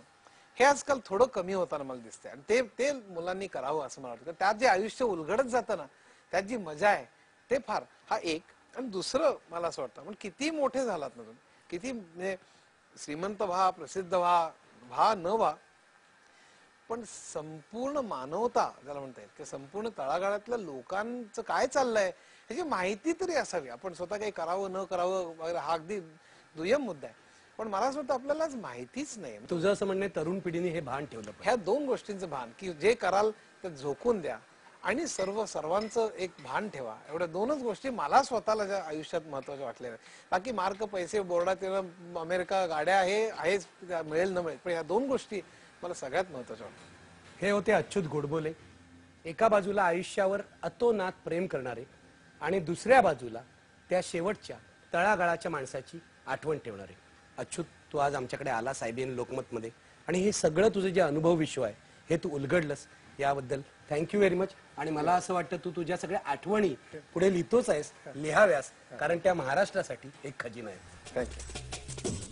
हे आजकाल थोडं कमी होताना मला दिसतंय. आणि ते मुलांनी करावं असं मला वाटतं. त्यात जे आयुष्य उलगडत जातं ना, त्यात जी मजा आहे ते फार. हा एक. आणि दुसरं मला असं वाटतं, पण किती मोठे झालात ना तुम्ही, किती म्हणजे श्रीमंत व्हा, प्रसिद्ध व्हा न व्हा, पण संपूर्ण मानवता ज्याला म्हणता येईल की संपूर्ण तळागाळातल्या लोकांचं काय चाललंय ह्याची माहिती तरी असावी. आपण स्वतः काही करावं न करावं वगैरे हा अगदी दुय्यम मुद्दा आहे, पण मला असं वाटतं आपल्याला आज माहितीच नाही. तुझं असं म्हणणं आहे तरुण पिढीने हे भान ठेवलं पाहिजे. ह्या दोन गोष्टींचं भान, की जे कराल ते झोकून द्या आणि सर्वांचं एक भान ठेवा. एवढ्या दोनच गोष्टी मला स्वतःला ज्या आयुष्यात महत्वाच्या वाटल्या आहेत. बाकी मार्क, पैसे, बोर्डात येणं, अमेरिका, गाड्या हे आहेच, मिळेल न मिळेल, पण या दोन गोष्टी मला सगळ्यात महत्वाच्या वाटतात. हे होते अच्युत गोडबोले. एका बाजूला आयुष्यावर अतोनात प्रेम करणारे आणि दुसऱ्या बाजूला त्या शेवटच्या तळागाळाच्या माणसाची आठवण ठेवणारे. अच्युत, तू आज आमच्याकडे आला साहेबीन लोकमतमध्ये आणि हे सगळं तुझं जे अनुभव विश्व आहे हे तू उलगडलंस, याबद्दल थँक्यू व्हेरी मच. आणि मला असं वाटतं तू तुझ्या सगळ्या आठवणी पुढे लिहितोच आहेस, लिहाव्यास, कारण त्या महाराष्ट्रासाठी एक खजिना आहे. थँक्यू.